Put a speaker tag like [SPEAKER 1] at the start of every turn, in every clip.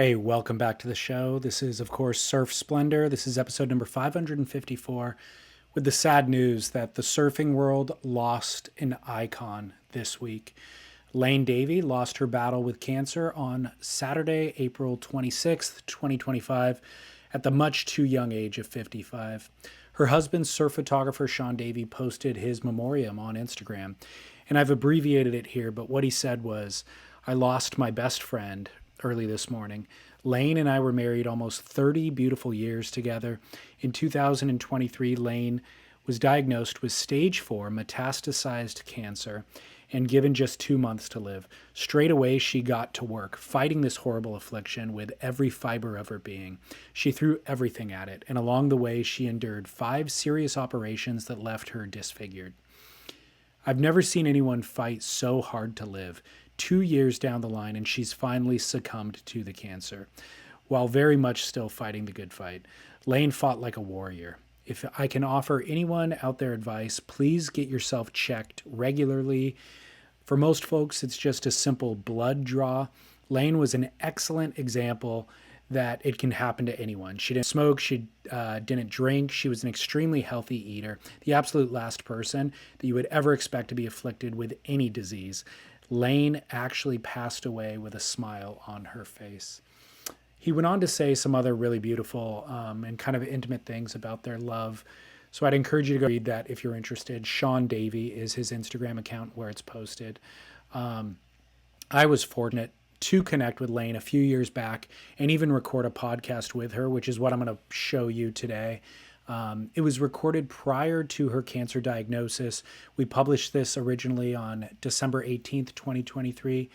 [SPEAKER 1] Hey, welcome back to the show. This is, of course, Surf Splendor. This is episode number 554 with the sad news that the surfing world lost an icon this week. Lane Davey lost her battle with cancer on Saturday, April 26th, 2025, at the much too young age of 55. Her husband, surf photographer Sean Davey, posted his memoriam on Instagram, and I've abbreviated it here, but what he said was, I lost my best friend early this morning. Lane and I were married almost 30 beautiful years together. In 2023, Lane was diagnosed with stage 4 metastasized cancer and given just 2 months to live. Straight away, she got to work, fighting this horrible affliction with every fiber of her being. She threw everything at it, and along the way, she endured 5 serious operations that left her disfigured. I've never seen anyone fight so hard to live. 2 years down the line, and she's finally succumbed to the cancer, while very much still fighting the good fight. Lane fought like a warrior. If I can offer anyone out there advice, please get yourself checked regularly. For most folks, it's just a simple blood draw. Lane was an excellent example that it can happen to anyone. She didn't smoke, she didn't drink, she was an extremely healthy eater, the absolute last person that you would ever expect to be afflicted with any disease. Lane actually passed away with a smile on her face. He went on to say some other really beautiful and kind of intimate things about their love. So I'd encourage you to go read that if you're interested. Sean Davey is his Instagram account where it's posted. I was fortunate to connect with Lane a few years back and even record a podcast with her, which is what I'm going to show you today. It was recorded prior to her cancer diagnosis. We published this originally on December 18th, 2023.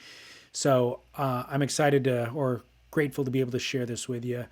[SPEAKER 1] So I'm excited or grateful to be able to share this with you.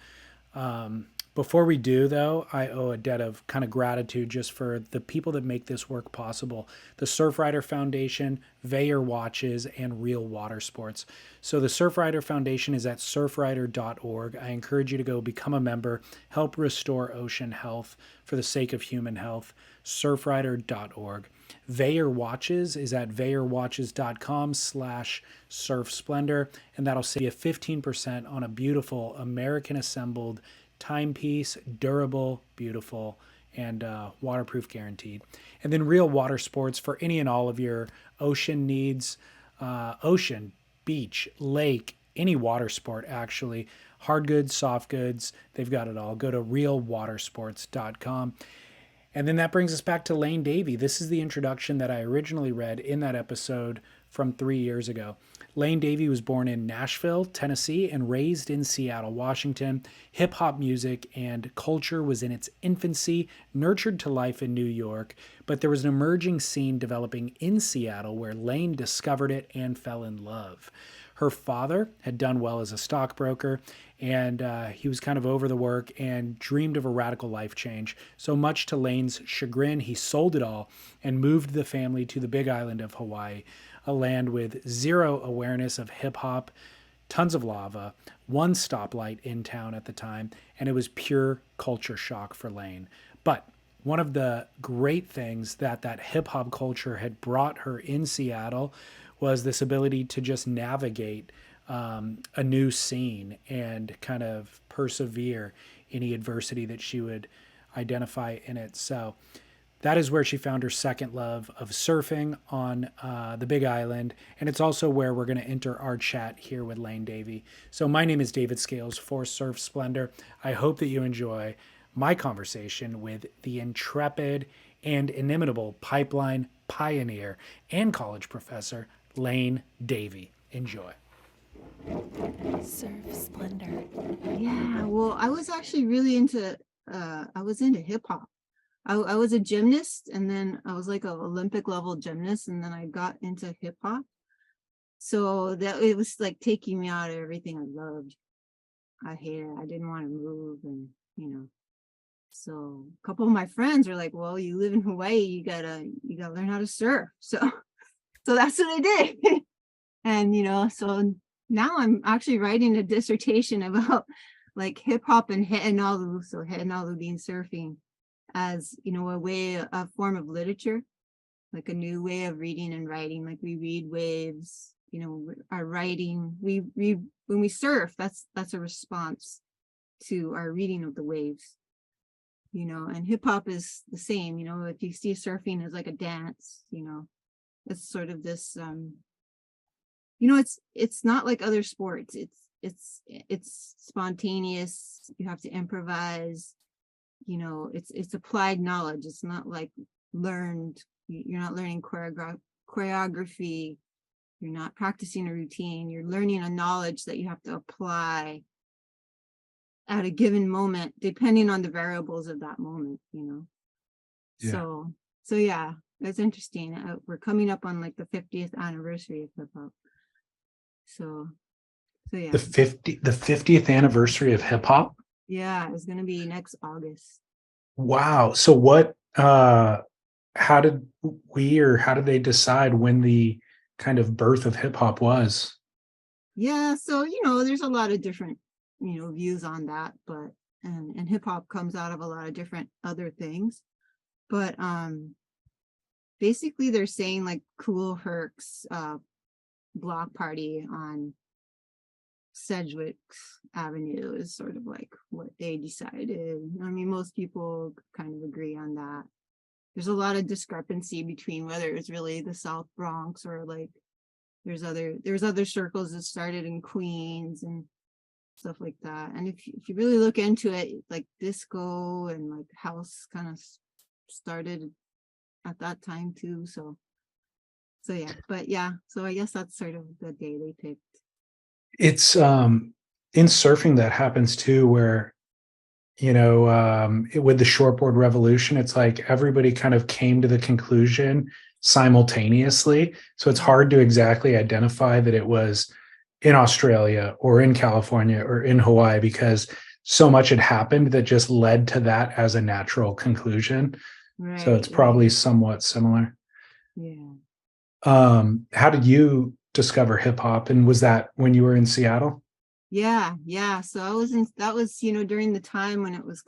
[SPEAKER 1] Before we do, though, I owe a debt of kind of gratitude just for the people that make this work possible. The Surfrider Foundation, Veyer Watches, and Real Water Sports. So the Surfrider Foundation is at surfrider.org. I encourage you to go become a member, help restore ocean health for the sake of human health. Surfrider.org. Veyer Watches is at veyerwatches.com/surfsplendor, and that'll save you 15% on a beautiful American assembled timepiece, durable, beautiful, and waterproof guaranteed. And then Real Water Sports for any and all of your ocean needs, ocean, beach, lake, any water sport actually, hard goods, soft goods, they've got it all. Go to realwatersports.com. And then that brings us back to Lane Davey. This is the introduction that I originally read in that episode from 3 years ago. Lane Davey was born in Nashville, Tennessee, and raised in Seattle, Washington. Hip hop music and culture was in its infancy, nurtured to life in New York, but there was an emerging scene developing in Seattle where Lane discovered it and fell in love. Her father had done well as a stockbroker, and he was kind of over the work and dreamed of a radical life change. So much to Lane's chagrin, he sold it all and moved the family to the Big Island of Hawaii, a land with zero awareness of hip hop, tons of lava, one stoplight in town at the time, and it was pure culture shock for Lane. But one of the great things that hip hop culture had brought her in Seattle was this ability to just navigate a new scene and kind of persevere any adversity that she would identify in it. So that is where she found her second love of surfing on the Big Island. And it's also where we're going to enter our chat here with Lane Davey. So my name is David Scales for Surf Splendor. I hope that you enjoy my conversation with the intrepid and inimitable pipeline pioneer and college professor, Lane Davey. Enjoy.
[SPEAKER 2] Surf Splendor.
[SPEAKER 3] Yeah, well, I was actually really into hip hop. I was a gymnast, and then I was like an Olympic level gymnast, and then I got into hip hop. So that it was like taking me out of everything I loved. I hated it. I didn't want to move, and so a couple of my friends were like, "Well, you live in Hawaii, you gotta learn how to surf." So that's what I did. And so now I'm actually writing a dissertation about like hip hop and He'enalu, so He'enalu being surfing, as a form of literature, like a new way of reading and writing. Like we read waves our writing, we when we surf, that's a response to our reading of the waves, and hip hop is the same. If you see surfing as like a dance, it's sort of this, it's not like other sports. It's spontaneous. You have to improvise. It's applied knowledge. It's not like learned. You're not learning choreography. You're not practicing a routine. You're learning a knowledge that you have to apply at a given moment, depending on the variables of that moment.
[SPEAKER 1] Yeah.
[SPEAKER 3] So yeah, that's interesting. We're coming up on like the 50th anniversary of hip hop. So yeah.
[SPEAKER 1] The 50th anniversary of hip hop.
[SPEAKER 3] Yeah, it's gonna be next August.
[SPEAKER 1] Wow. So what? How did they decide when the kind of birth of hip hop was?
[SPEAKER 3] Yeah, so there's a lot of different views on that, but and hip hop comes out of a lot of different other things, but basically they're saying like Cool Herc's block party on Sedgwick Avenue is sort of like what they decided. I mean, most people kind of agree on that. There's a lot of discrepancy between whether it's really the South Bronx or like there's other circles that started in Queens and stuff like that. And if you really look into it, like disco and like house kind of started at that time too. So yeah, but yeah, so I guess that's sort of the day they picked.
[SPEAKER 1] It's in surfing that happens too, where with the shortboard revolution, it's like everybody kind of came to the conclusion simultaneously. So it's hard to exactly identify that it was in Australia or in California or in Hawaii, because so much had happened that just led to that as a natural conclusion.
[SPEAKER 3] Right,
[SPEAKER 1] so it's probably somewhat similar.
[SPEAKER 3] Yeah.
[SPEAKER 1] How did you discover hip hop, and was that when you were in Seattle?
[SPEAKER 3] Yeah. So that was, during the time when it was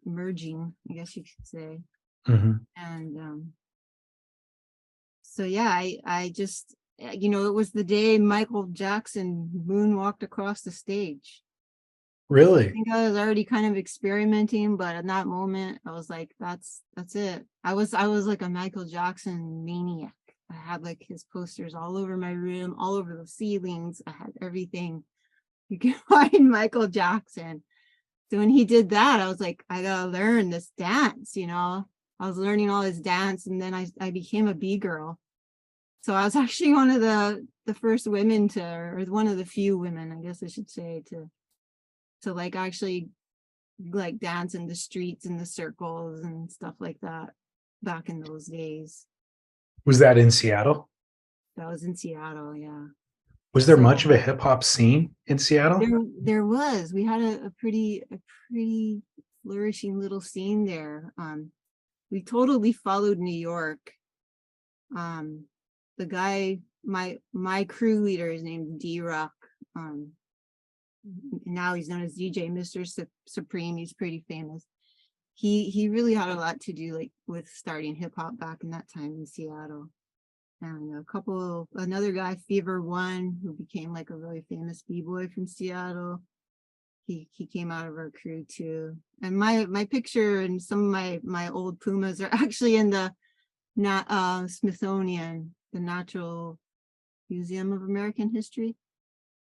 [SPEAKER 3] emerging, I guess you could say.
[SPEAKER 1] Mm-hmm.
[SPEAKER 3] And so yeah, I just, it was the day Michael Jackson moonwalked across the stage.
[SPEAKER 1] Really?
[SPEAKER 3] I think I was already kind of experimenting, but at that moment I was like, that's it. I was like a Michael Jackson maniac. I had like his posters all over my room, all over the ceilings. I had everything you can find Michael Jackson. So when he did that, I was like, I gotta learn this dance, I was learning all his dance, and then I became a B-girl. So I was actually one of the first women or one of the few women, I guess I should say, to like actually like dance in the streets and the circles and stuff like that back in those days.
[SPEAKER 1] Was that in Seattle?
[SPEAKER 3] That was in Seattle, yeah.
[SPEAKER 1] Was there much of a hip hop scene in Seattle?
[SPEAKER 3] There was. We had a pretty flourishing little scene there. We totally followed New York. The guy, my crew leader is named D-Rock. Now he's known as DJ Mr. Supreme. He's pretty famous. He really had a lot to do like with starting hip hop back in that time in Seattle. And another guy, Fever One, who became like a really famous b-boy from Seattle. He came out of our crew too. And my picture and some of my old Pumas are actually in the Smithsonian, the Natural Museum of American History.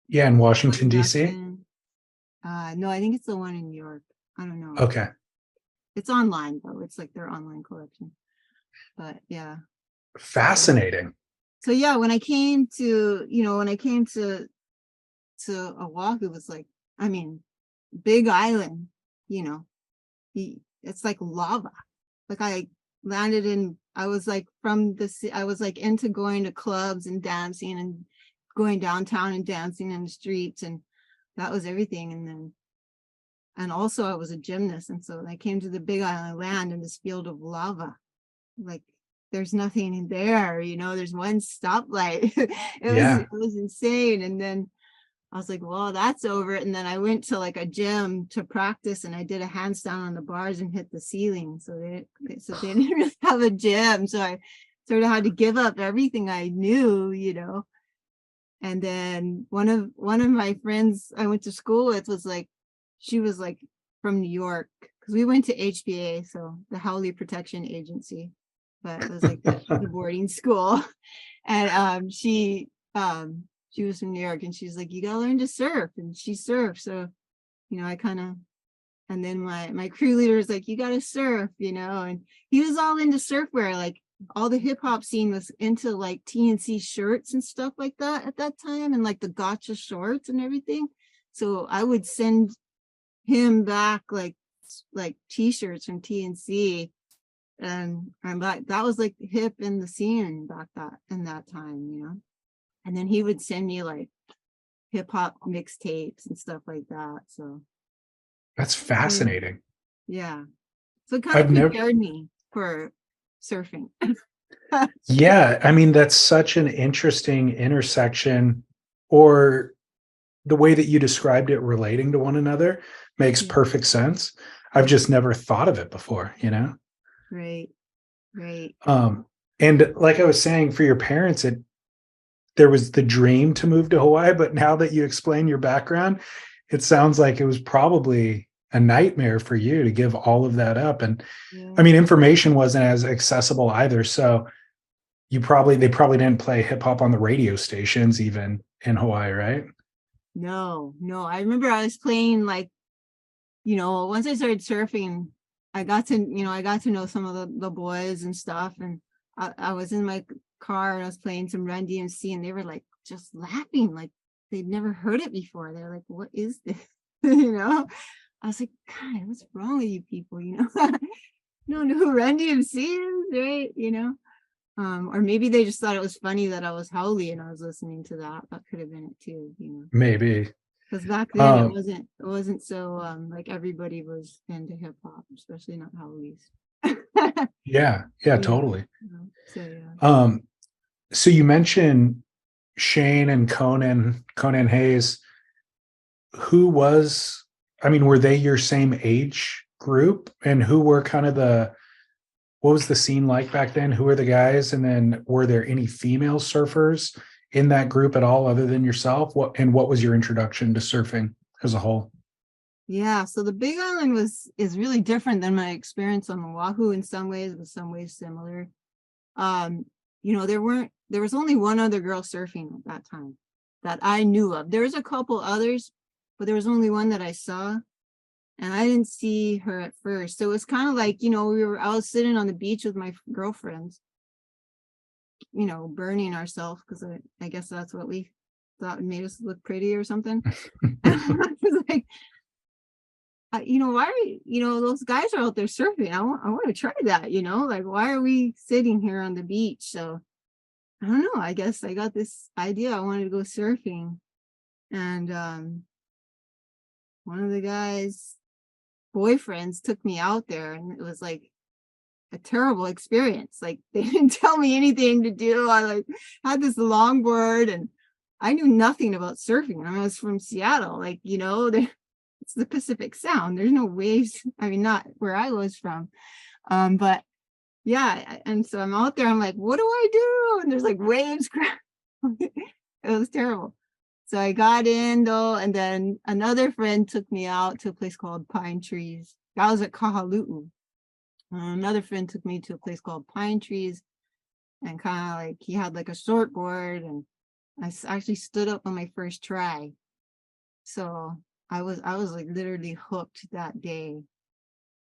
[SPEAKER 1] Yeah, in Washington, D.C.
[SPEAKER 3] No, I think it's the one in New York. I don't know.
[SPEAKER 1] Okay.
[SPEAKER 3] It's online though. It's like their online collection. But yeah.
[SPEAKER 1] Fascinating.
[SPEAKER 3] So yeah, when I came to Oahu, it was like, I mean, big island, it's like lava. Like I was like I was like into going to clubs and dancing and going downtown and dancing in the streets, and that was everything. And also I was a gymnast, and so I came to the Big Island land in this field of lava. Like there's nothing in there, there's one stoplight. It was insane. And then I was like, well, that's over. And then I went to like a gym to practice, and I did a handstand on the bars and hit the ceiling. So they didn't really have a gym. So sort of had to give up everything I knew, And then one of my friends I went to school with was like, she was like from New York, because we went to HBA, so the Howley Protection Agency, but it was like the boarding school. And she was from New York, and she's like, you gotta learn to surf, and she surfed. So, I kind of, and then my crew leader was like, you gotta surf, and he was all into surfwear, like all the hip hop scene was into like TNC shirts and stuff like that at that time, and like the gotcha shorts and everything. So I would send him back like t-shirts from TNC, and that was like hip in the scene back in that time, And then he would send me like hip hop mixtapes and stuff like that. So
[SPEAKER 1] That's fascinating.
[SPEAKER 3] yeah. So it kind
[SPEAKER 1] I've
[SPEAKER 3] of
[SPEAKER 1] never,
[SPEAKER 3] prepared me for surfing.
[SPEAKER 1] yeah, I mean, that's such an interesting intersection, or the way that you described it relating to one another makes
[SPEAKER 3] Yeah.
[SPEAKER 1] perfect sense. I've just never thought of it before,
[SPEAKER 3] Right. Right.
[SPEAKER 1] And like I was saying, for your parents, there was the dream to move to Hawaii, but now that you explain your background, it sounds like it was probably a nightmare for you to give all of that up. And
[SPEAKER 3] Yeah.
[SPEAKER 1] I mean, information wasn't as accessible either. So they probably didn't play hip hop on the radio stations even in Hawaii, right?
[SPEAKER 3] No. I remember I was playing like, once I started surfing, I got to know some of the boys and stuff. And I was in my car and I was playing some Run DMC, and they were like just laughing, like they'd never heard it before. They're like, what is this? I was like, God, what's wrong with you people? Don't know who Run DMC is, right? Or maybe they just thought it was funny that I was Howley and I was listening to that. That could have been it too,
[SPEAKER 1] Maybe.
[SPEAKER 3] because back then
[SPEAKER 1] Um,
[SPEAKER 3] it wasn't so like everybody was into hip hop, especially not Howleys.
[SPEAKER 1] yeah,
[SPEAKER 3] Yeah.
[SPEAKER 1] totally.
[SPEAKER 3] So yeah.
[SPEAKER 1] Um, so you mentioned Shane and Conan Hayes. Who was, I mean, were they your same age group? And who were kind of what was the scene like back then? Who were the guys? And then were there any female surfers in that group at all other than yourself? What was your introduction to surfing as a whole?
[SPEAKER 3] Yeah, so the Big Island is really different than my experience on Oahu in some ways, but some ways similar. There was only one other girl surfing at that time that I knew of. There was a couple others, but there was only one that I saw, and I didn't see her at first. So it was kind of like, I was sitting on the beach with my girlfriends, burning ourselves, because I guess that's what we thought made us look pretty or something. I was like, why are those guys are out there surfing? I want to try that, like, why are we sitting here on the beach? So I don't know, I guess I got this idea I wanted to go surfing. And one of the guys' boyfriends took me out there, and it was like a terrible experience. Like, they didn't tell me anything to do. I like had this longboard, and I knew nothing about surfing. I was from Seattle, like, it's the Pacific Sound. There's no waves. I mean, not where I was from. But yeah, and so I'm out there. I'm like, what do I do? And there's like waves. It was terrible. So I got in though, and then another friend took me out to a place called Pine Trees. That was at Kahalu'u. Another friend took me to a place called Pine Trees, and kind of like he had like a short board, and I actually stood up on my first try. So I was like literally hooked that day.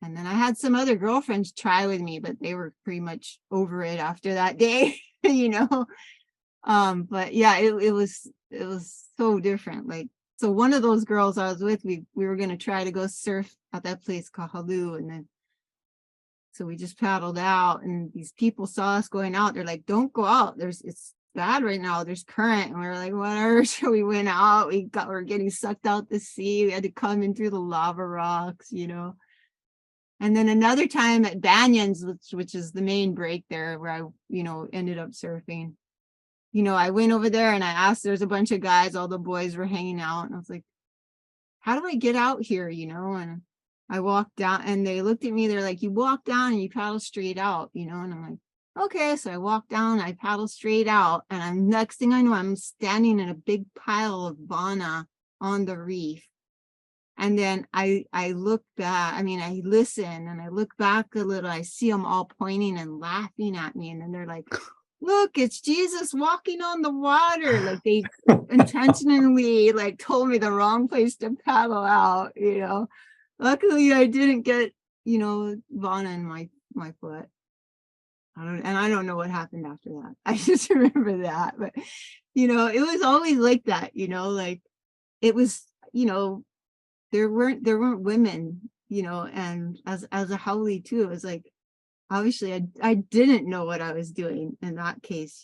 [SPEAKER 3] And then I had some other girlfriends try with me, but they were pretty much over it after that day, But yeah, it was so different. Like, so one of those girls I was with, we were gonna try to go surf at that place Kahalu, and then so we just paddled out, and these people saw us going out. They're like, "Don't go out. It's bad right now. There's current." And we were like, "Whatever." So we went out. We're getting sucked out the sea. We had to come in through the lava rocks, And then another time at Banyans, which is the main break there, where I, ended up surfing. I went over there and I asked, there's a bunch of guys, all the boys were hanging out. And I was like, how do I get out here? And I walked down, and they looked at me. They're like, you walk down and you paddle straight out, And I'm like, Okay, so I walk down, I paddle straight out, and next thing I know, I'm standing in a big pile of Vana on the reef. And then I look back, I mean, I listen and I look back a little, I see them all pointing and laughing at me. And then they're like, look, it's Jesus walking on the water. Like they intentionally like told me the wrong place to paddle out, you know. Luckily I didn't get, Vana in my foot. I don't know what happened after that. I just remember that. But it was always like that, like it was, there weren't women, and as a haole too, it was like obviously I didn't know what I was doing in that case,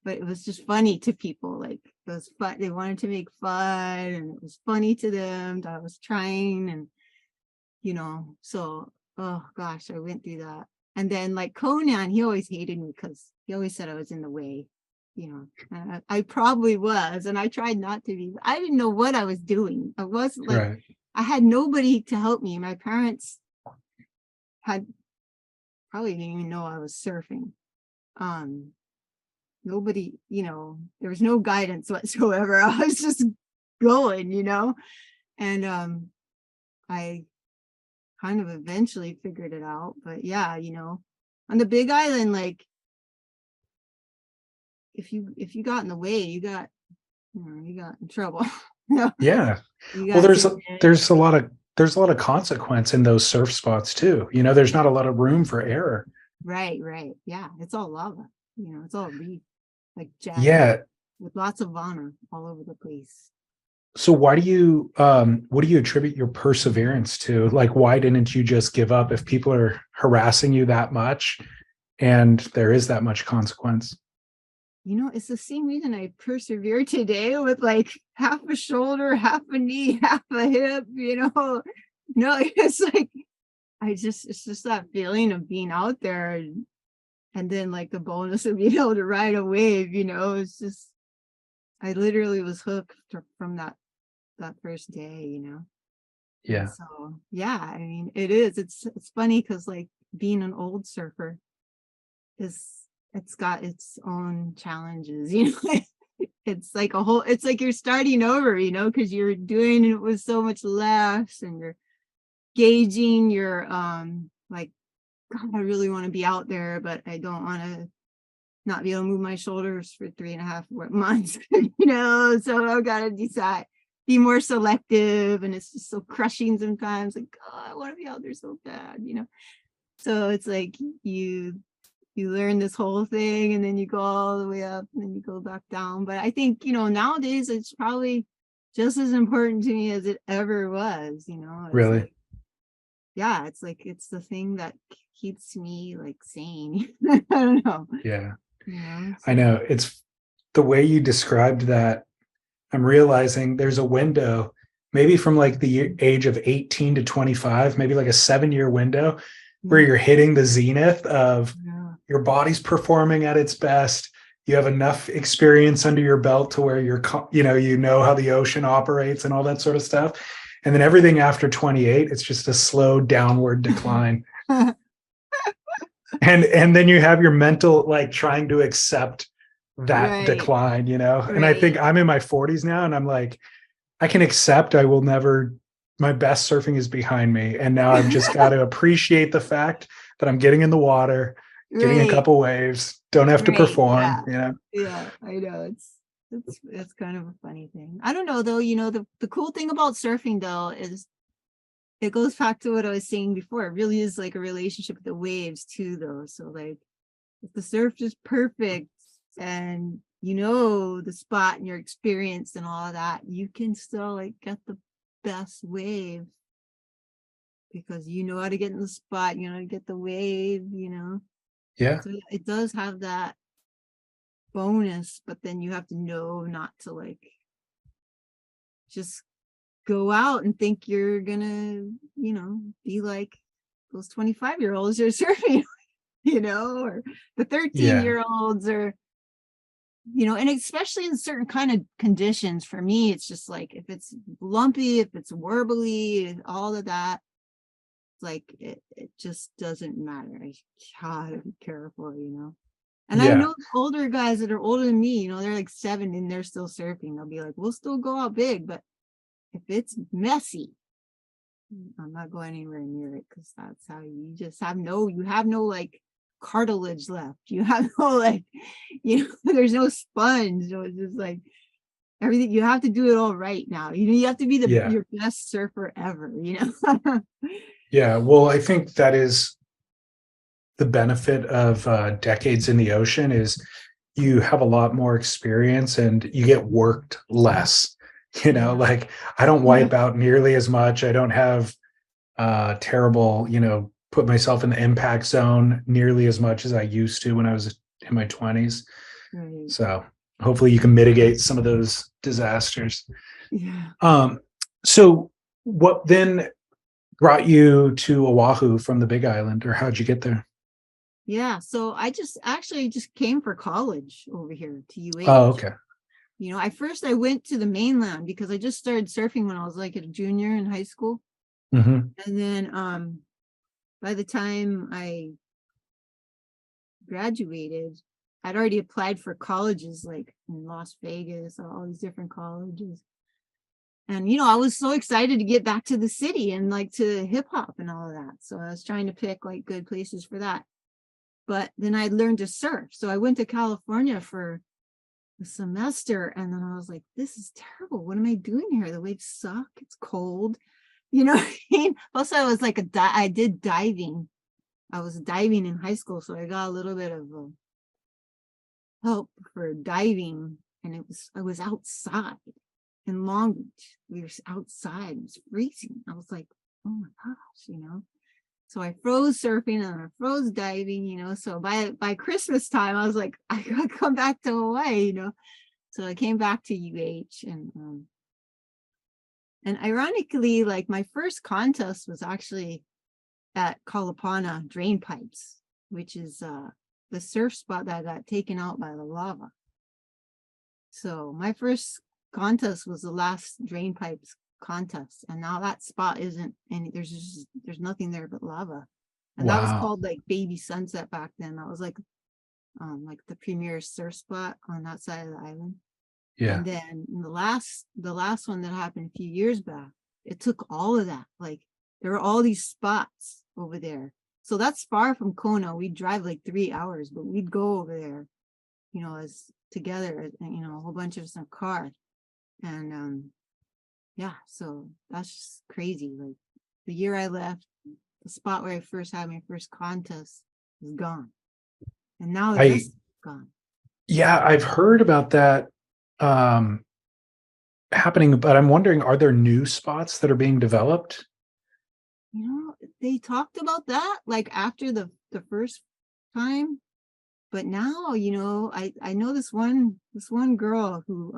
[SPEAKER 3] but it was just funny to people. Like it was fun, they wanted to make fun, and it was funny to them that I was trying, and so oh gosh, I went through that. And then like Conan, he always hated me because he always said I was in the way. I probably was, and I tried not to be. I didn't know what I was doing. I wasn't like,
[SPEAKER 1] Right.
[SPEAKER 3] I had nobody to help me. My parents had probably didn't even know I was surfing. Nobody, there was no guidance whatsoever. I was just going, and I kind of eventually figured it out. But yeah, on the Big Island, like if you got in the way, you got in trouble. No,
[SPEAKER 1] Yeah.
[SPEAKER 3] you
[SPEAKER 1] Well,
[SPEAKER 3] got to
[SPEAKER 1] there's a lot of consequence in those surf spots too. There's not a lot of room for error.
[SPEAKER 3] right. Yeah, it's all lava. It's all reef, like jagged,
[SPEAKER 1] Yeah.
[SPEAKER 3] with lots of Vana all over the place.
[SPEAKER 1] So what do you attribute your perseverance to? Like, why didn't you just give up if people are harassing you that much and there is that much consequence?
[SPEAKER 3] It's the same reason I persevere today with like half a shoulder, half a knee, half a hip, No, it's like it's just that feeling of being out there, and then like the bonus of being able to ride a wave, it's just I literally was hooked from that first day, And
[SPEAKER 1] Yeah.
[SPEAKER 3] so yeah, I mean it's funny because like being an old surfer it's got its own challenges, it's like it's like you're starting over, because you're doing it with so much less, and you're gauging your like, God, I really want to be out there, but I don't want to not be able to move my shoulders for 3.5 months, so I've got to decide, be more selective, and it's just so crushing sometimes, like, oh, I want to be out there so bad, so it's like you learn this whole thing, and then you go all the way up, and then you go back down. But I think, nowadays it's probably just as important to me as it ever was, it's
[SPEAKER 1] Really?
[SPEAKER 3] like, yeah, it's like, it's the thing that keeps me like sane. I don't know,
[SPEAKER 1] Yeah. I
[SPEAKER 3] so
[SPEAKER 1] know. It's the way you described that. I'm realizing there's a window, maybe from like the age of 18 to 25, maybe like a 7-year window where
[SPEAKER 3] yeah,
[SPEAKER 1] you're hitting the zenith of
[SPEAKER 3] yeah,
[SPEAKER 1] your body's performing at its best. You have enough experience under your belt to where you know how the ocean operates and all that sort of stuff. And then everything after 28, it's just a slow downward decline. And then you have your mental like trying to accept that
[SPEAKER 3] right,
[SPEAKER 1] decline. And I think
[SPEAKER 3] right.
[SPEAKER 1] I'm in my 40s now, and I'm like, I can accept I will never, my best surfing is behind me. And now I've just got to appreciate the fact that I'm getting in the water, getting a
[SPEAKER 3] Right,
[SPEAKER 1] couple waves, don't have to
[SPEAKER 3] right,
[SPEAKER 1] perform,
[SPEAKER 3] yeah, yeah, I know, it's kind of a funny thing. I don't know though, the cool thing about surfing though is it goes back to what I was saying before. It really is like a relationship with the waves too, though. So like if the surf is perfect, and the spot and your experience and all of that, you can still like get the best wave because you know how to get in the spot, you know how to get the wave.
[SPEAKER 1] Yeah.
[SPEAKER 3] So it does have that bonus, but then you have to know not to like just go out and think you're gonna, be like those 25-year-olds you're surfing, or the 13
[SPEAKER 1] Yeah.
[SPEAKER 3] year olds, or, and especially in certain kind of conditions. For me, it's just like if it's lumpy, if it's warbly, all of that, like it just doesn't matter. I gotta be careful, And I
[SPEAKER 1] Yeah.
[SPEAKER 3] know older guys that are older than me, they're like 7 and they're still surfing. They'll be like, we'll still go out big, but if it's messy, I'm not going anywhere near it, because that's how you just you have no like cartilage left. You have no like, there's no sponge. So it's just like everything, you have to do it all right now. You have to be
[SPEAKER 1] Yeah.
[SPEAKER 3] your best surfer ever,
[SPEAKER 1] Yeah. Well, I think that is the benefit of decades in the ocean is you have a lot more experience and you get worked less.
[SPEAKER 3] Yeah.
[SPEAKER 1] Like I don't wipe out nearly as much. I don't have terrible, put myself in the impact zone nearly as much as I used to when I was in my 20s.
[SPEAKER 3] Right.
[SPEAKER 1] So hopefully you can mitigate some of those disasters.
[SPEAKER 3] Yeah.
[SPEAKER 1] So what then brought you to Oahu from the Big Island, or how'd you get there?
[SPEAKER 3] Yeah. So I just came for college over here to UH.
[SPEAKER 1] Oh, okay.
[SPEAKER 3] I went to the mainland because I just started surfing when I was like a junior in high school.
[SPEAKER 1] Mm-hmm.
[SPEAKER 3] And then by the time I graduated, I'd already applied for colleges like in Las Vegas, all these different colleges. And I was so excited to get back to the city and like to hip hop and all of that. So I was trying to pick like good places for that. But then I learned to surf. So I went to California for a semester, and then I was like, this is terrible. What am I doing here? The waves suck. It's cold. You know what I mean? Also, I was like I did diving. I was diving in high school, so I got a little bit of help for diving, and I was outside in Long Beach. We were outside. It was freezing. I was like, oh my gosh, So I froze surfing and I froze diving, So by Christmas time, I was like, I gotta come back to Hawaii, So I came back to UH, and ironically, like my first contest was actually at Kalapana Drain Pipes, which is the surf spot that got taken out by the lava. So my first contest was the last Drain Pipes contest, and now that spot isn't any, there's nothing there but lava. And that was
[SPEAKER 1] Wow.
[SPEAKER 3] called like Baby Sunset back then. That was like the premier surf spot on that side of the island.
[SPEAKER 1] Yeah.
[SPEAKER 3] And then the last one that happened a few years back, it took all of that. Like there were all these spots over there. So that's far from Kona. We'd drive like 3 hours, but we'd go over there, as together, a whole bunch of us in a car. And yeah, so that's just crazy. Like the year I left, the spot where I first had my first contest is gone. And now the rest is gone.
[SPEAKER 1] Yeah, I've heard about that happening, but I'm wondering, are there new spots that are being developed?
[SPEAKER 3] They talked about that like after the first time, but now, I know this one girl who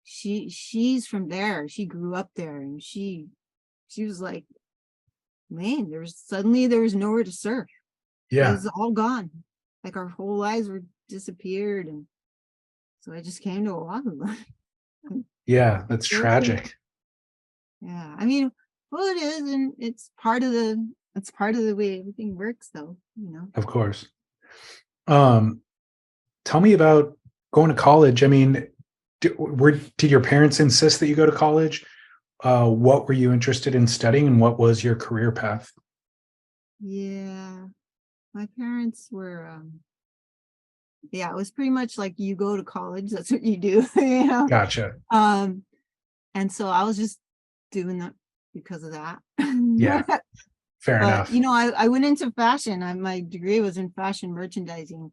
[SPEAKER 3] she's from there. She grew up there, and she was like, man, there was nowhere to surf.
[SPEAKER 1] Yeah.
[SPEAKER 3] It was all gone. Like our whole lives were disappeared, and so I just came to Oahu.
[SPEAKER 1] Yeah, that's tragic.
[SPEAKER 3] Yeah, I mean, well, it is, and it's part of the way everything works, though.
[SPEAKER 1] Of course. Tell me about going to college. I mean, did your parents insist that you go to college? What were you interested in studying, and what was your career path?
[SPEAKER 3] Yeah, my parents were. Yeah, it was pretty much like you go to college. That's what you do.
[SPEAKER 1] Gotcha.
[SPEAKER 3] And so I was just doing that because of that.
[SPEAKER 1] Yeah, fair enough.
[SPEAKER 3] I went into fashion. My degree was in fashion merchandising,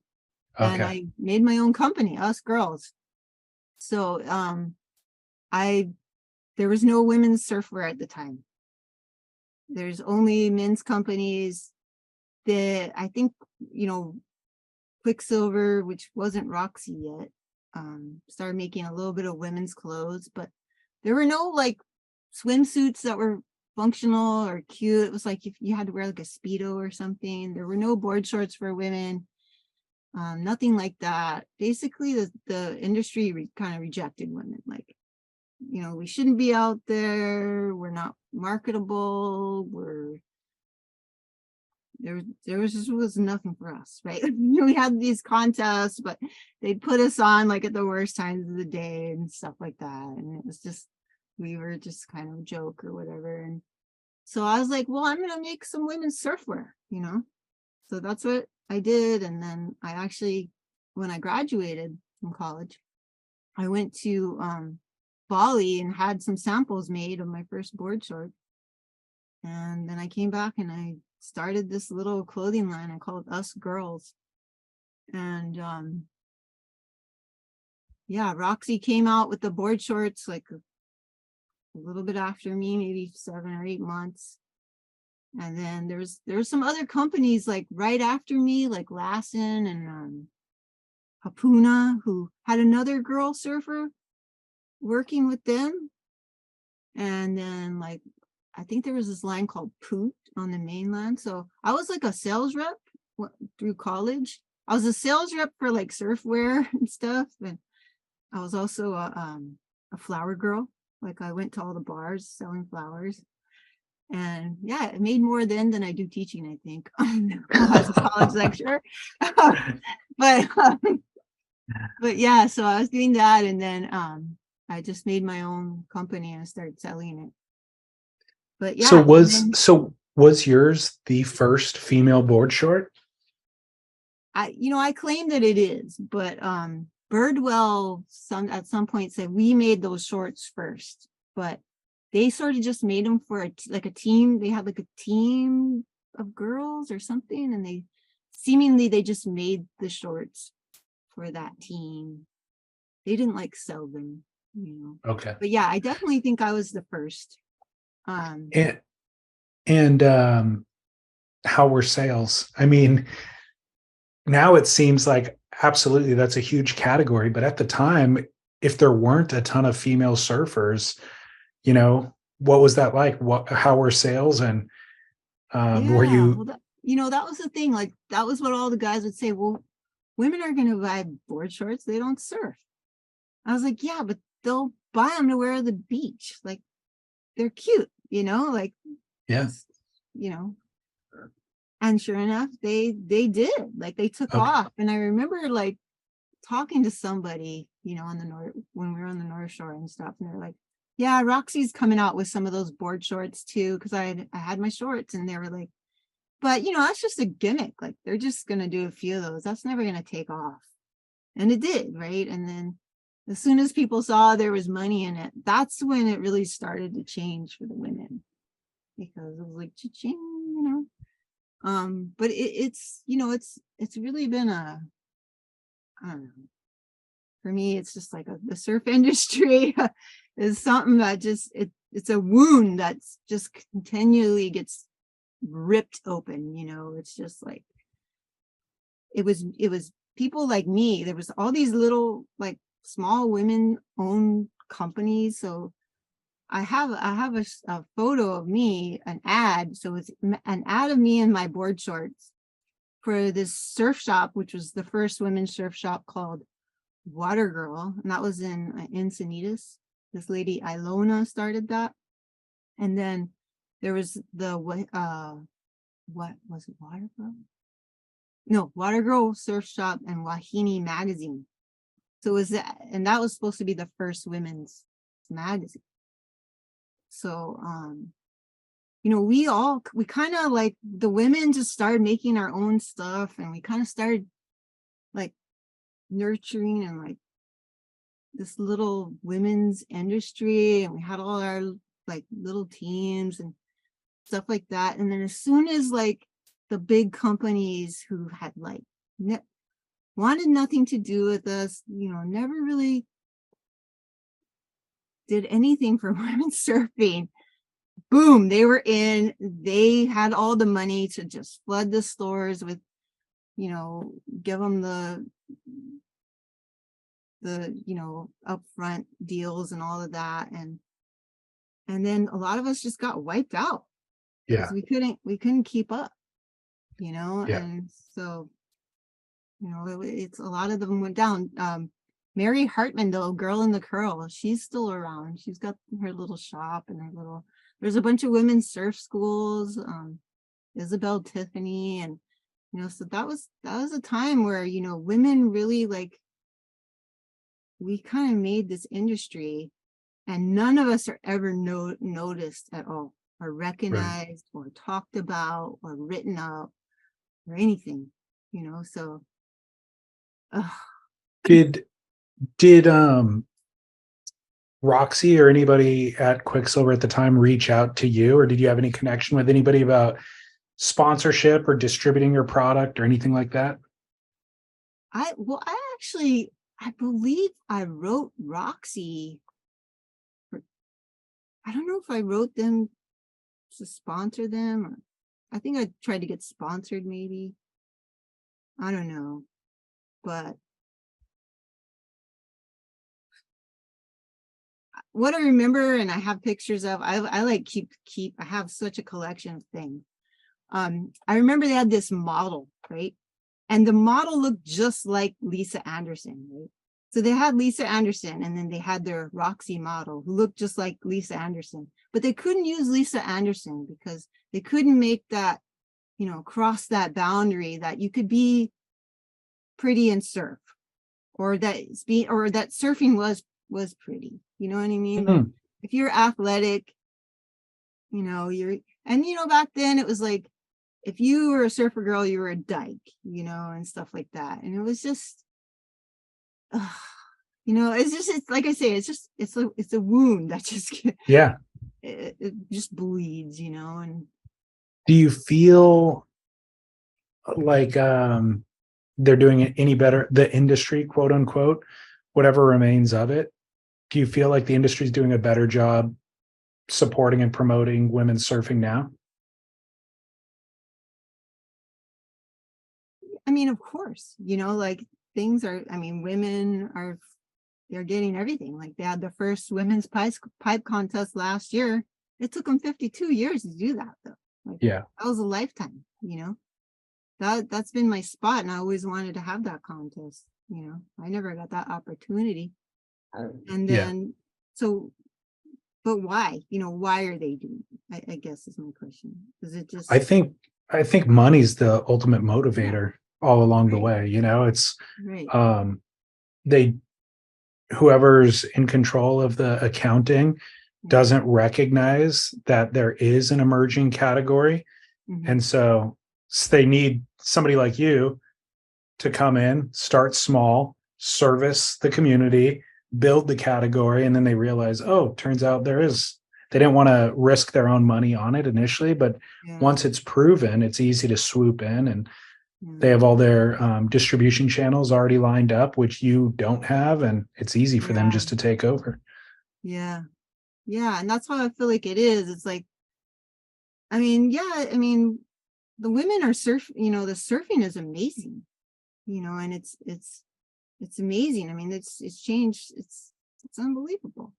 [SPEAKER 3] and
[SPEAKER 1] Okay.
[SPEAKER 3] I made my own company, Us Girls. So there was no women's surfwear at the time. There's only men's companies that I think, Quicksilver, which wasn't Roxy yet, started making a little bit of women's clothes, but there were no like swimsuits that were functional or cute. It was like if you had to wear like a Speedo or something. There were no board shorts for women. Nothing like that. Basically, the industry kind of rejected women. Like we shouldn't be out there. We're not marketable. There was nothing for us, right? We had these contests, but they'd put us on like at the worst times of the day and stuff like that. And it was just, we were just kind of a joke or whatever. And so I was like, well, I'm going to make some women's surfwear, So that's what I did. And then I actually, when I graduated from college, I went to Bali and had some samples made of my first board short. And then I came back and I started this little clothing line I called Us Girls. And Roxy came out with the board shorts like a little bit after me, maybe 7 or 8 months. And then there's some other companies like right after me, like Lassen and Hapuna, who had another girl surfer working with them. And then like, I think there was this line called Poot on the mainland. So I was like a sales rep through college. I was a sales rep for like surfwear and stuff. And I was also a flower girl. Like I went to all the bars selling flowers. And yeah, it made more then than I do teaching, I think, as a college lecturer. but yeah, so I was doing that, and then I just made my own company and I started selling it. But yeah,
[SPEAKER 1] was yours the first female board short?
[SPEAKER 3] I claim that it is, but Birdwell at some point said we made those shorts first, but they sort of just made them for a team. They had like a team of girls or something, and they just made the shorts for that team. They didn't like sell them,
[SPEAKER 1] Okay.
[SPEAKER 3] But yeah, I definitely think I was the first.
[SPEAKER 1] And how were sales? I mean, now it seems like absolutely that's a huge category, but at the time, if there weren't a ton of female surfers, what was that like? How were sales, and were you?
[SPEAKER 3] Well, that was the thing. Like that was what all the guys would say. Well, women are going to buy board shorts. They don't surf. I was like, yeah, but they'll buy them to wear at the beach. Like they're cute, like,
[SPEAKER 1] yeah,
[SPEAKER 3] and sure enough, they did. Like they took off. And I remember like talking to somebody, on the north, when we were on the North Shore and stuff, and they're like, yeah, Roxy's coming out with some of those board shorts too, because I had my shorts, and they were like, but that's just a gimmick. Like they're just gonna do a few of those. That's never gonna take off. And it did, right? And then as soon as people saw there was money in it, that's when it really started to change for the women, because it was like cha-ching, but it's really been I don't know. For me, it's just like the surf industry is something that just it's a wound that's just continually gets ripped open. It's just like it was people like me. There was all these little like small women owned companies. So I have a photo of me, an ad. So it's an ad of me in my board shorts for this surf shop, which was the first women's surf shop called Water Girl, and that was in Encinitas. This lady Ilona started that. And then there was the what was it, Water Girl? No, Water Girl Surf Shop and Wahine magazine. So it was that, and that was supposed to be the first women's magazine. So we kind of like the women just started making our own stuff, and we kind of started like nurturing and like this little women's industry, and we had all our like little teams and stuff like that. And then as soon as like the big companies who had like wanted nothing to do with us, never really did anything for women surfing, boom, they were in. They had all the money to just flood the stores with, give them the upfront deals and all of that. And then a lot of us just got wiped out because we couldn't keep up, and so, it's a lot of them went down. Mary Hartman, the girl in the curl, she's still around. She's got her little shop and her little, there's a bunch of women's surf schools, Isabel Tiffany, and so that was a time where women really, like, we kind of made this industry, and none of us are ever noticed at all, or recognized, or talked about, or written up, or anything, so
[SPEAKER 1] Did Roxy or anybody at Quicksilver at the time reach out to you, or did you have any connection with anybody about sponsorship or distributing your product or anything like that?
[SPEAKER 3] I believe I wrote Roxy. I don't know if I wrote them to sponsor them, or I think I tried to get sponsored, maybe. I don't know, but what I remember, and I have pictures of, I like keep, I have such a collection of things. I remember they had this model, right? And the model looked just like Lisa Anderson, right? So they had Lisa Anderson, and then they had their Roxy model who looked just like Lisa Anderson, but they couldn't use Lisa Anderson because they couldn't make that, cross that boundary that you could be pretty and surf, or that surfing was pretty. You know what I mean? Like, if you're athletic, you're, and back then it was like, if you were a surfer girl, you were a dyke, and stuff like that. And it was just, it's like I say, it's a wound that just, it just bleeds, and
[SPEAKER 1] do you feel like they're doing it any better, the industry, quote unquote, whatever remains of it? Do you feel like the industry is doing a better job supporting and promoting women's surfing now?
[SPEAKER 3] I mean, of course, like, things are, women are, they're getting everything. Like, they had the first women's pipe contest last year. It took them 52 years to do that, though. Like, that was a lifetime, that's been my spot, and I always wanted to have that contest. I never got that opportunity. And then, so, but why? Why are they doing it? I guess is my question. Is it just?
[SPEAKER 1] I think money's the ultimate motivator all along the way. It's they, whoever's in control of the accounting doesn't recognize that there is an emerging category, and so they need somebody like you to come in, start small, service the community, build the category, and then they realize, oh, turns out they didn't want to risk their own money on it initially, but once it's proven, it's easy to swoop in, and they have all their distribution channels already lined up, which you don't have, and it's easy for them just to take over.
[SPEAKER 3] And that's how I feel like it is. It's like, the women are the surfing is amazing, and it's amazing. It's changed. It's unbelievable,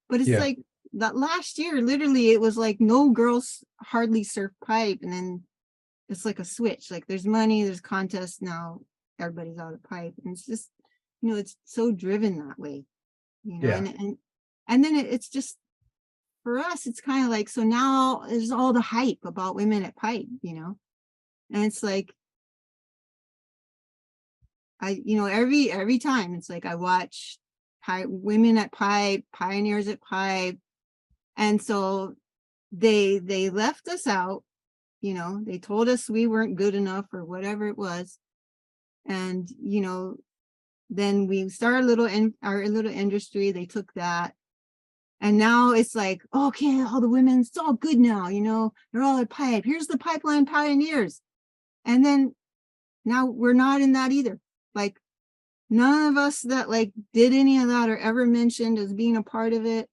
[SPEAKER 3] but it's like that last year, literally, it was like no girls hardly surf pipe. And then it's like a switch, like there's money, there's contests, now everybody's out of pipe. And it's just, it's so driven that way, and then it's just, for us, it's kind of like, so now there's all the hype about women at pipe, and it's like, every time it's like I watch women at pipe, pioneers at pipe, and so they left us out. They told us we weren't good enough or whatever it was, and then we started our little industry. They took that, and now it's like, okay, all the women, it's all good now. They're all at pipe. Here's the pipeline pioneers, and then now we're not in that either. Like, none of us that like did any of that are ever mentioned as being a part of it,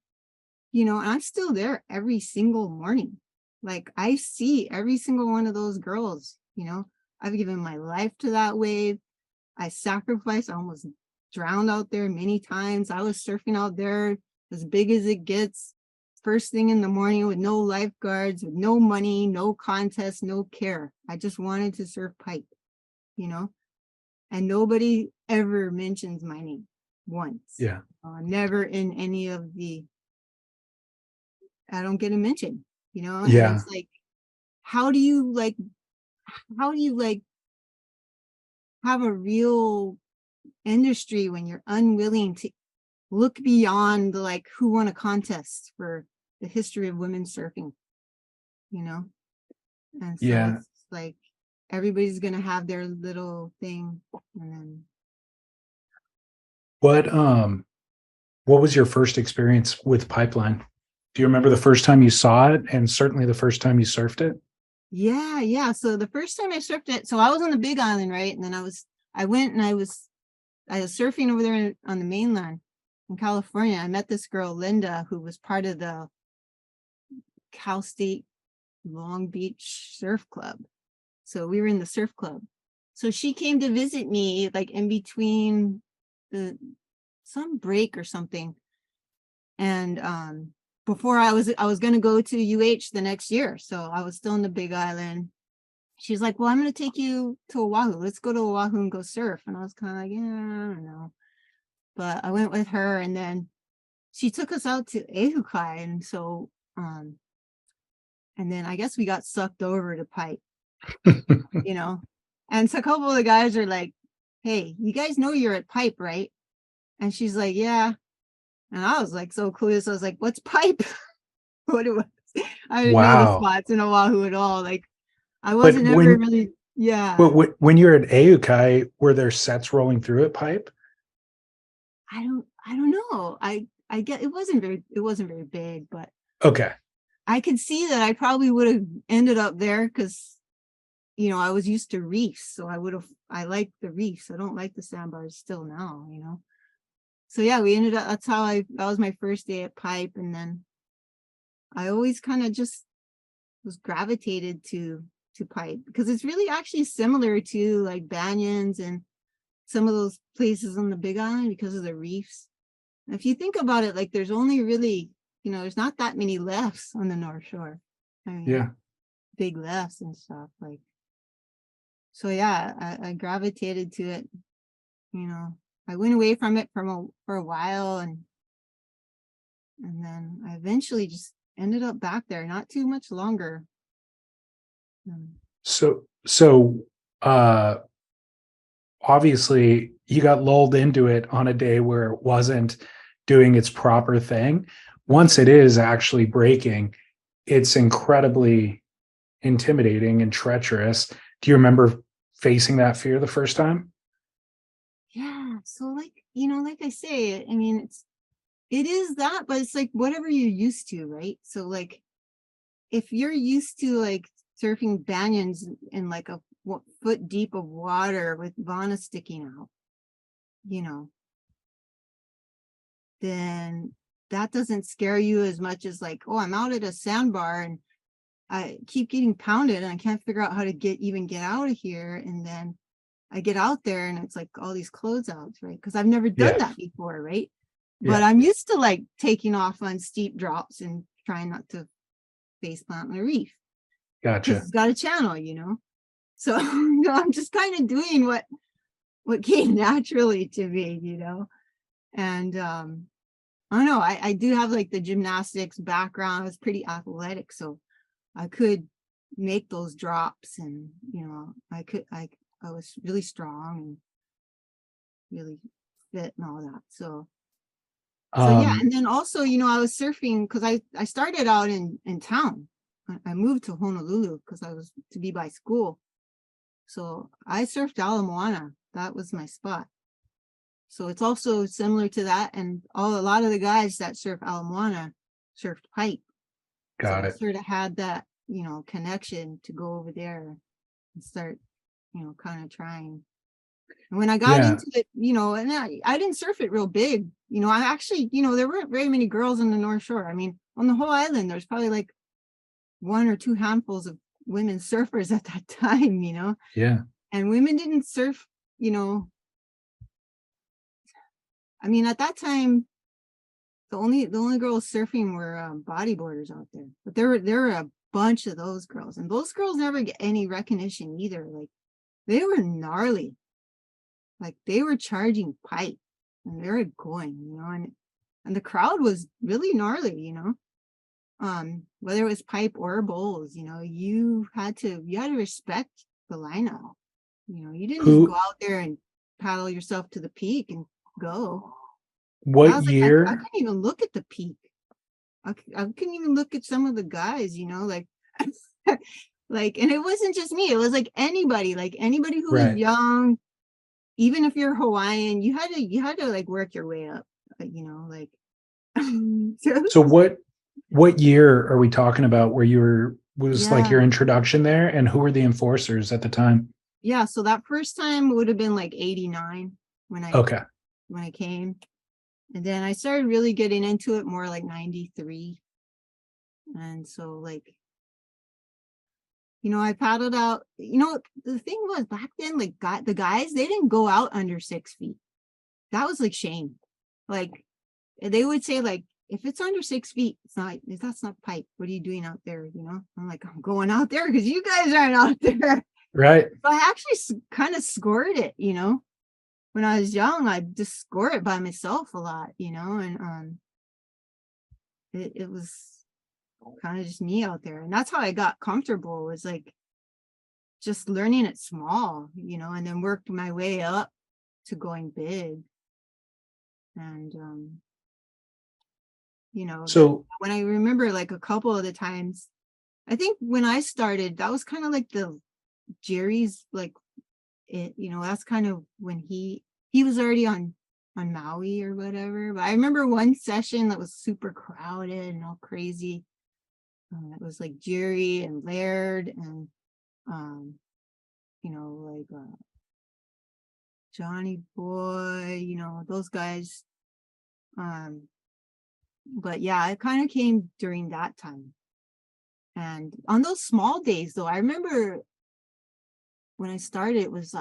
[SPEAKER 3] and I'm still there every single morning. Like, I see every single one of those girls. I've given my life to that wave. I sacrificed. I almost drowned out there many times. I was surfing out there as big as it gets, first thing in the morning, with no lifeguards, with no money, no contest, no care. I just wanted to surf pipe, and nobody ever mentions my name. once.
[SPEAKER 1] Yeah.
[SPEAKER 3] Never in any of the, I don't get a mention, and
[SPEAKER 1] Yeah.
[SPEAKER 3] it's like, how do you like have a real industry when you're unwilling to look beyond like who won a contest for the history of women surfing, and so
[SPEAKER 1] Yeah.
[SPEAKER 3] it's like everybody's gonna have their little thing, and then
[SPEAKER 1] What was your first experience with pipeline? Do you remember the first time you saw it, and certainly the first time you surfed it?
[SPEAKER 3] yeah. So the first time I surfed it, so I was on the Big Island, right? And then I went and I was surfing over there on the mainland in California. I met this girl, Linda, who was part of the Cal State Long Beach Surf Club. So we were in the surf club. So she came to visit me like in between some break or something. And before I was going to go to UH the next year. So I was still in the Big Island. She's like, well, I'm going to take you to Oahu. Let's go to Oahu and go surf. And I was kind of like, yeah, I don't know. But I went with her, and then she took us out to Ehukai. And so, and then I guess we got sucked over to pipe, and so a couple of the guys are like, hey, you guys know you're at pipe, right? And she's like, yeah. And I was like, so clueless. I was like, what's pipe? What it was. I didn't know the
[SPEAKER 1] Wow.
[SPEAKER 3] spots in Oahu at all. Like I
[SPEAKER 1] But
[SPEAKER 3] wasn't ever really, yeah.
[SPEAKER 1] when you're at Aukai, were there sets rolling through at pipe?
[SPEAKER 3] I don't know. I get it wasn't very big, but
[SPEAKER 1] Okay.
[SPEAKER 3] I could see that I probably would have ended up there because I was used to reefs, so I like the reefs. I don't like the sandbars still now, So yeah, we ended up, that was my first day at pipe. And then I always kind of just was gravitated to pipe because it's really actually similar to like Banyans and some of those places on the Big Island because of the reefs. And if you think about it, like there's only really, there's not that many lefts on the North Shore. I mean,
[SPEAKER 1] Yeah.
[SPEAKER 3] big lefts and stuff like. So yeah, I gravitated to it. I went away from it for a while, and then I eventually just ended up back there, not too much longer.
[SPEAKER 1] So obviously you got lulled into it on a day where it wasn't doing its proper thing. Once it is actually breaking, it's incredibly intimidating and treacherous. Do you remember facing that fear the first time?
[SPEAKER 3] Yeah. So like I say, I mean, it is that, but it's like whatever you're used to, right? So like if you're used to like surfing banyans in like a foot deep of water with Vana sticking out, then that doesn't scare you as much as like, oh, I'm out at a sandbar and I keep getting pounded and I can't figure out how to get out of here. And then I get out there and it's like all these closeouts, right? Because I've never done that before, right? But I'm used to like taking off on steep drops and trying not to face plant on a reef.
[SPEAKER 1] Gotcha.
[SPEAKER 3] Because it's got a channel, So I'm just kind of doing what came naturally to me, And I don't know, I do have like the gymnastics background. I was pretty athletic, so I could make those drops, and I was really strong and really fit and all that. So yeah, and then also, I was surfing because I started out in town. I moved to Honolulu because I was to be by school. So I surfed Ala Moana. That was my spot. So it's also similar to that, and a lot of the guys that surf Ala Moana surfed pipe.
[SPEAKER 1] Got it.
[SPEAKER 3] I sort of had that, connection to go over there and start, kind of trying. And when I got into it, and I didn't surf it real big. I actually, there weren't very many girls on the North Shore. I mean, on the whole island, there's probably like one or two handfuls of women surfers at that time,
[SPEAKER 1] Yeah.
[SPEAKER 3] And women didn't surf, I mean, at that time, the only girls surfing were bodyboarders out there. But there were a bunch of those girls, and those girls never get any recognition either. Like they were gnarly. Like they were charging pipe. and they're going, and the crowd was really gnarly, whether it was pipe or bowls, you had to respect the lineup. You didn't just go
[SPEAKER 1] Who,
[SPEAKER 3] out there and paddle yourself to the peak and go. I
[SPEAKER 1] what
[SPEAKER 3] was like, I
[SPEAKER 1] year?
[SPEAKER 3] couldn't even look at the peak. I couldn't even look at some of the guys, like, like, and it wasn't just me. It was like anybody who was
[SPEAKER 1] Right.
[SPEAKER 3] young, even if you're Hawaiian, you had to like work your way up, like.
[SPEAKER 1] So what year are we talking about where was like
[SPEAKER 3] Yeah,
[SPEAKER 1] your introduction there, and who were the enforcers at the time?
[SPEAKER 3] yeah. So that first time would have been like 89 when
[SPEAKER 1] Okay.
[SPEAKER 3] I came, and then I started really getting into it more like 93, and so like. I paddled out. The thing was back then, like the guys, they didn't go out under 6 feet. That was like shame. Like they would say, like, if it's under 6 feet, that's not pipe. What are you doing out there? I'm like, I'm going out there because you guys aren't out there.
[SPEAKER 1] Right.
[SPEAKER 3] But I actually kind of scored it, when I was young. I just score it by myself a lot, and it was kind of just me out there, and that's how I got comfortable, was like just learning it small, and then worked my way up to going big. And
[SPEAKER 1] So
[SPEAKER 3] when I remember like a couple of the times, I think when I started, that was kind of like the Jerry's, like, that's kind of when he was already on Maui or whatever. But I remember one session that was super crowded and all crazy. It was like Jerry and Laird and like Johnny Boy, those guys. But yeah, it kind of came during that time. And on those small days, though, I remember when I started, it was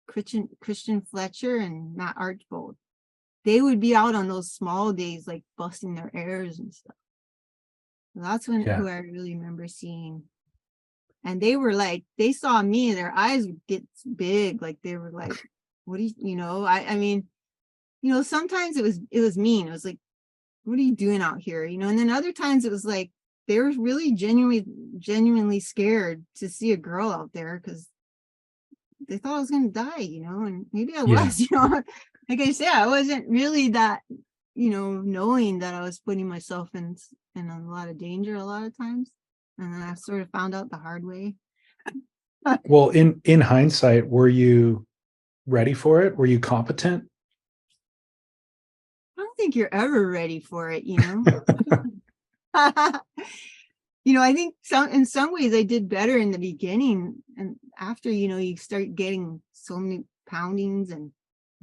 [SPEAKER 3] Christian Fletcher and Matt Archbold. They would be out on those small days, like busting their airs and stuff. So that's who I really remember seeing. And they were like, they saw me and their eyes would get big. Like they were like, what do you, I mean, sometimes it was mean. It was like, what are you doing out here? And then other times it was like, they were really genuinely scared to see a girl out there because they thought I was going to die, and maybe I was, like I said, I wasn't really that, knowing that I was putting myself in a lot of danger a lot of times. And then I sort of found out the hard way.
[SPEAKER 1] well, in hindsight, were you ready for it? Were you competent?
[SPEAKER 3] I don't think you're ever ready for it, I think in some ways I did better in the beginning, and after, you start getting so many poundings and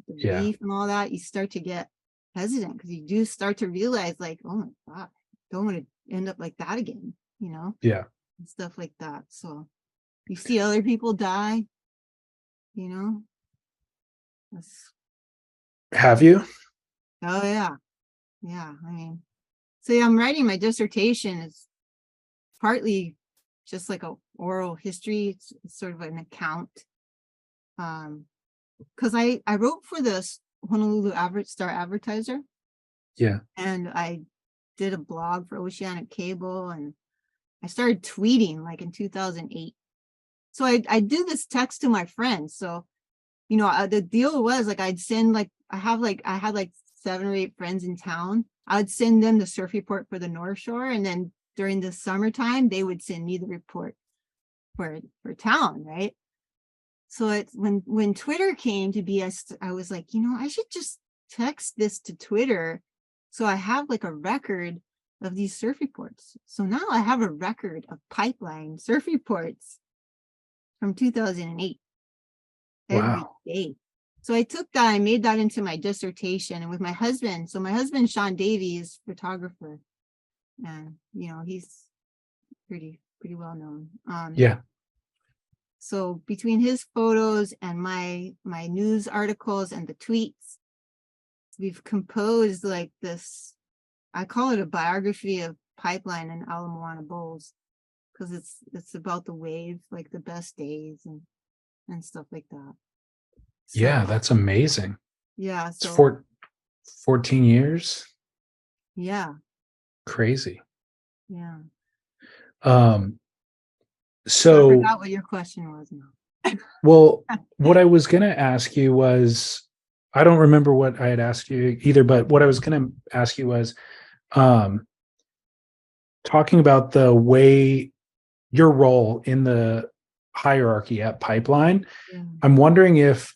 [SPEAKER 3] the relief and all that, you start to get hesitant because you do start to realize, like, oh my God, I don't want to end up like that again,
[SPEAKER 1] Yeah.
[SPEAKER 3] and stuff like that. So you see other people die, that's,
[SPEAKER 1] Have you?
[SPEAKER 3] oh yeah. Yeah. I mean, so yeah, I'm writing my dissertation. It's partly just like a oral history. It's sort of an account. Because I wrote for this Honolulu Star Advertiser.
[SPEAKER 1] Yeah.
[SPEAKER 3] And I did a blog for Oceanic Cable, and I started tweeting like in 2008. So I do this text to my friends. So, the deal was like, I'd send like, I had like 7 or 8 friends in town. I would send them the surf report for the North Shore. And then during the summertime, they would send me the report for town. Right. So it's when Twitter came to be, I was like, I should just text this to Twitter. So I have like a record of these surf reports. So now I have a record of pipeline surf reports from 2008 every
[SPEAKER 1] Wow.
[SPEAKER 3] day. So I took that, I made that into my dissertation, and with my husband. So my husband, Lane Davey, is photographer, and he's pretty well known.
[SPEAKER 1] Yeah.
[SPEAKER 3] So between his photos and my news articles and the tweets, we've composed like this, I call it a biography of pipeline and Ala Moana Bowls, because it's about the wave, like the best days and stuff like that. So,
[SPEAKER 1] Yeah, that's amazing.
[SPEAKER 3] yeah.
[SPEAKER 1] It's
[SPEAKER 3] So
[SPEAKER 1] 14 years.
[SPEAKER 3] Yeah.
[SPEAKER 1] Crazy.
[SPEAKER 3] Yeah.
[SPEAKER 1] Um,
[SPEAKER 3] I
[SPEAKER 1] so,
[SPEAKER 3] forgot what your question was now.
[SPEAKER 1] well, what I was going to ask you was, I don't remember what I had asked you either, but what I was going to ask you was, um, talking about the way your role in the hierarchy at Pipeline.
[SPEAKER 3] Yeah.
[SPEAKER 1] I'm wondering if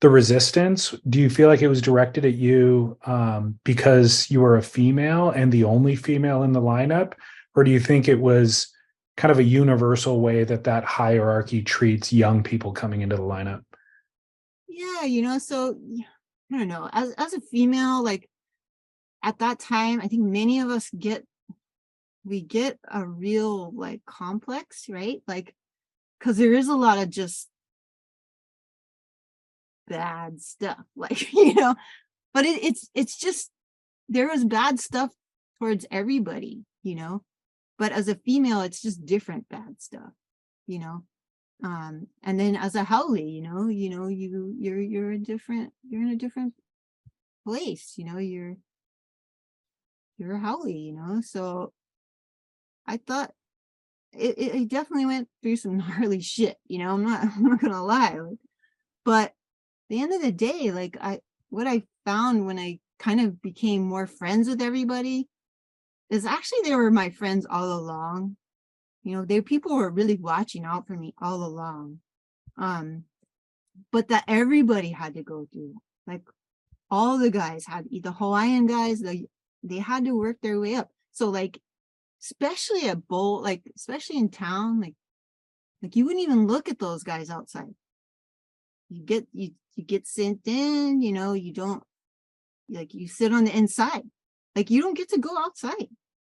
[SPEAKER 1] the resistance, do you feel like it was directed at you because you were a female and the only female in the lineup? Or do you think it was kind of a universal way that that hierarchy treats young people coming into the lineup?
[SPEAKER 3] Yeah, so I don't know. As a female, like at that time, I think many of us get a real like complex, right? Like, because there is a lot of just bad stuff, like but it's just there is bad stuff towards everybody. But as a female, it's just different bad stuff, you know. And then as a haole, you're in a different place, you're a haole. So I thought it definitely went through some gnarly shit, I'm not gonna lie. But at the end of the day, like what I found when I kind of became more friends with everybody is actually they were my friends all along. People were really watching out for me all along. But that everybody had to go through, like all the guys had, the Hawaiian guys, they had to work their way up. So like, especially at bowl, like especially in town, like you wouldn't even look at those guys outside. You get sent in, you don't, like you sit on the inside, like you don't get to go outside.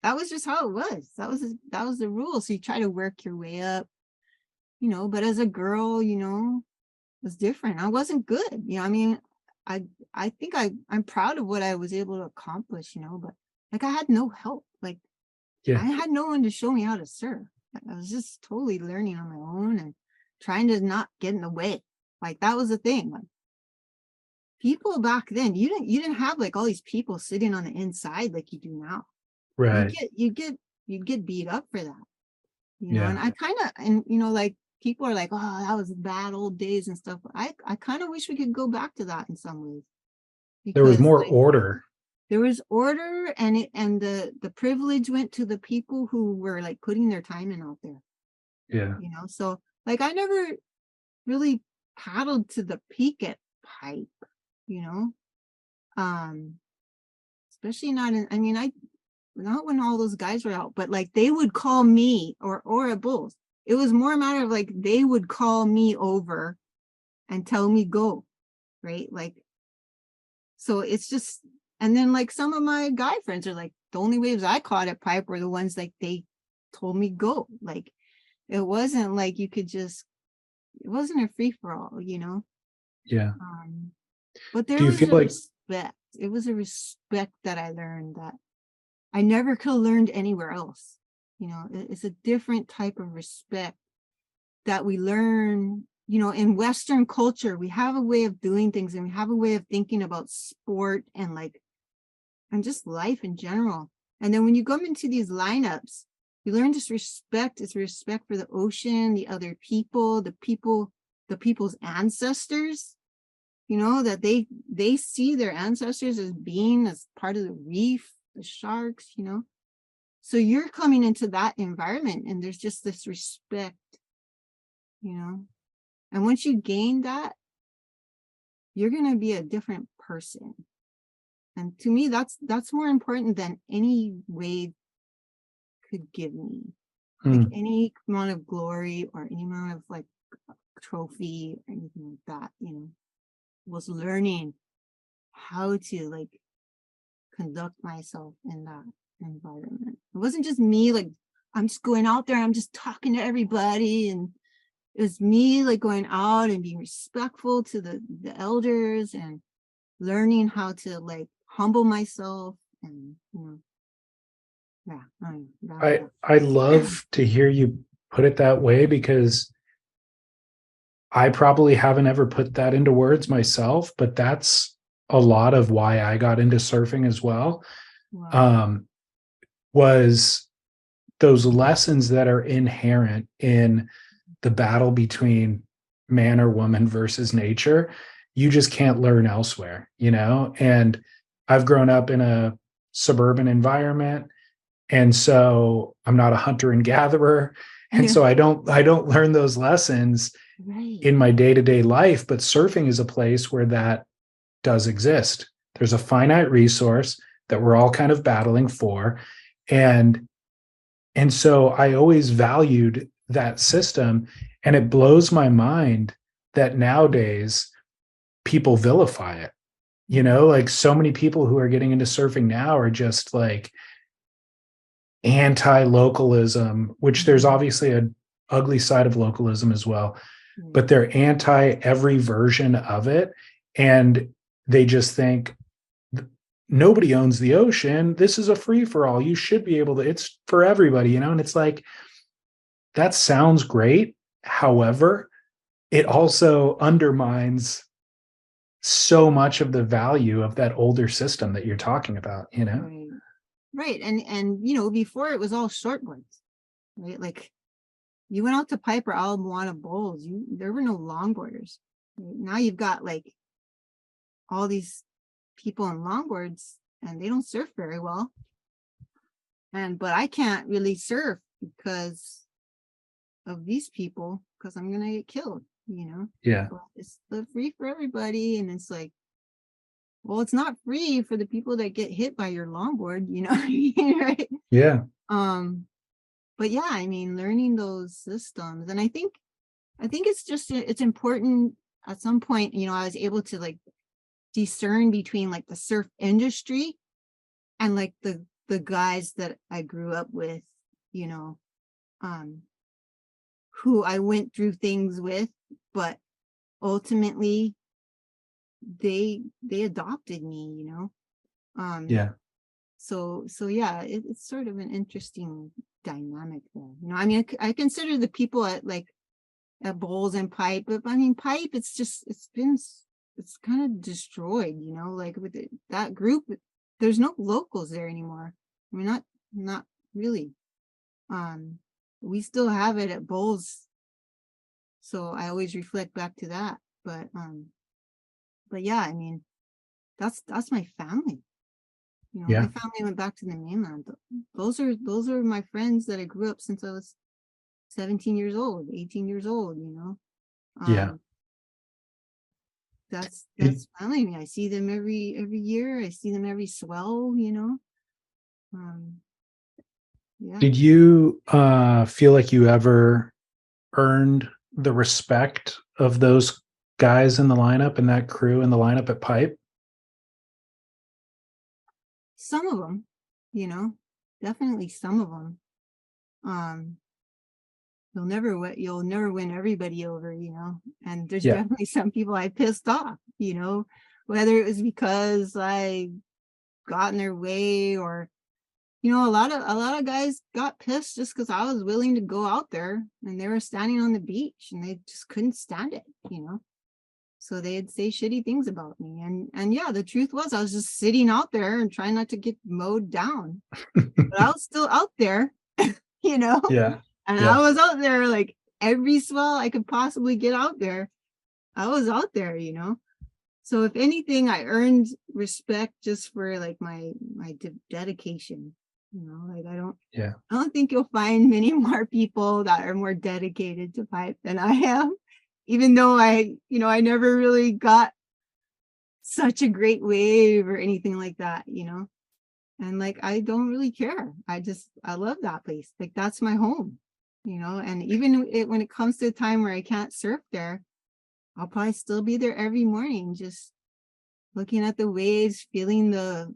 [SPEAKER 3] That was just how it was. That was the rule. So you try to work your way up, but as a girl, it was different. I wasn't good. I mean, I think I'm proud of what I was able to accomplish, but like I had no help. Like I had no one to show me how to surf. I was just totally learning on my own and trying to not get in the way. Like that was the thing. Like people back then, you didn't have like all these people sitting on the inside like you do now.
[SPEAKER 1] Right.
[SPEAKER 3] You'd get beat up for that.
[SPEAKER 1] Yeah.
[SPEAKER 3] And I kind of, like people are like, oh, that was bad old days and stuff. I kind of wish we could go back to that in some ways.
[SPEAKER 1] There was
[SPEAKER 3] Because
[SPEAKER 1] more
[SPEAKER 3] like,
[SPEAKER 1] order.
[SPEAKER 3] there was order, and the privilege went to the people who were like putting their time in out there.
[SPEAKER 1] Yeah.
[SPEAKER 3] So like I never really paddled to the peak at Pipe, especially not in, I mean, not when all those guys were out, but like they would call me or at Bulls. It was more a matter of like they would call me over and tell me go, right? Like, so it's just, and then like some of my guy friends are like, the only waves I caught at Pipe were the ones like they told me go. Like it wasn't like you could just, it wasn't a free for all,
[SPEAKER 1] Yeah.
[SPEAKER 3] But there
[SPEAKER 1] Do you
[SPEAKER 3] was
[SPEAKER 1] feel
[SPEAKER 3] a
[SPEAKER 1] like,
[SPEAKER 3] respect. It was a respect that I learned that I never could have learned anywhere else. It's a different type of respect that we learn, in Western culture. We have a way of doing things, and we have a way of thinking about sport and like, and just life in general. And then when you come into these lineups, you learn this respect. It's respect for the ocean, the other people, the people's ancestors, that they see their ancestors as being as part of the reef, the sharks, so you're coming into that environment and there's just this respect, and once you gain that, you're going to be a different person. And to me, that's more important than any wave could give me. Like any amount of glory or any amount of like trophy or anything like that, was learning how to like conduct myself in that environment. It wasn't just me like I'm just going out there, I'm just talking to everybody, and it was me like going out and being respectful to the elders and learning how to like humble myself. And
[SPEAKER 1] I love to hear you put it that way, because I probably haven't ever put that into words myself, but that's a lot of why I got into surfing as well,
[SPEAKER 3] Wow.
[SPEAKER 1] was those lessons that are inherent in the battle between man or woman versus nature. You just can't learn elsewhere, And I've grown up in a suburban environment, and so I'm not a hunter and gatherer, and
[SPEAKER 3] Yeah.
[SPEAKER 1] so I don't learn those lessons
[SPEAKER 3] Right.
[SPEAKER 1] in my day-to-day life. But surfing is a place where that does exist. There's a finite resource that we're all kind of battling for, and so I always valued that system. And it blows my mind that nowadays people vilify it. Like so many people who are getting into surfing now are just like anti-localism, which there's
[SPEAKER 3] Mhm.
[SPEAKER 1] obviously an ugly side of localism as well,
[SPEAKER 3] Right.
[SPEAKER 1] but they're anti every version of it. And they just think nobody owns the ocean. This is a free for all. You should be able to, it's for everybody, And it's like, that sounds great. However, it also undermines so much of the value of that older system that you're talking about.
[SPEAKER 3] Right. Right. And before it was all shortboards, right? Like you went out to Piper Ala Moana Bowls, there were no longboarders. Right? Now you've got like all these people in longboards and they don't surf very well. But I can't really surf because of these people, because I'm gonna get killed.
[SPEAKER 1] Yeah.
[SPEAKER 3] But it's free for everybody, and it's like, well, it's not free for the people that get hit by your longboard, right?
[SPEAKER 1] Yeah.
[SPEAKER 3] But yeah, I mean, learning those systems, and I think it's important at some point, I was able to like discern between like the surf industry and like the guys that I grew up with, you know, um, who I went through things with, but ultimately they adopted me. Um,
[SPEAKER 1] Yeah.
[SPEAKER 3] so yeah, it's sort of an interesting dynamic there. I mean, I consider the people at Bowls and Pipe, but I mean, Pipe, it's kind of destroyed. Like with that group, there's no locals there anymore. I mean, not really. Um, we still have it at Bowls, so I always reflect back to that. But yeah, I mean, that's my family. My
[SPEAKER 1] Yeah.
[SPEAKER 3] family went back to the mainland. Those are my friends that I grew up since I was 17 years old, 18 years old.
[SPEAKER 1] Yeah.
[SPEAKER 3] Um, that's
[SPEAKER 1] Did,
[SPEAKER 3] that's family to me. I see them every year. I see them every swell. Um, yeah.
[SPEAKER 1] did you feel like you ever earned the respect of those guys in the lineup and that crew in the lineup at Pipe?
[SPEAKER 3] Some of them, definitely some of them. Um, you'll never win everybody over. And there's
[SPEAKER 1] Yeah.
[SPEAKER 3] definitely some people I pissed off. Whether it was because I got in their way, or a lot of guys got pissed just because I was willing to go out there and they were standing on the beach and they just couldn't stand it. So they'd say shitty things about me. And yeah, the truth was I was just sitting out there and trying not to get mowed down. But I was still out there, you know,
[SPEAKER 1] Yeah.
[SPEAKER 3] and I
[SPEAKER 1] Yeah.
[SPEAKER 3] was out there like every swell I could possibly get out there. I was out there. So if anything, I earned respect just for like my dedication. Like
[SPEAKER 1] Yeah.
[SPEAKER 3] I don't think you'll find many more people that are more dedicated to pipe than I am, even though I never really got such a great wave or anything like that. And like I don't really care. I love that place. Like that's my home. And even when it comes to a time where I can't surf there, I'll probably still be there every morning, just looking at the waves, feeling the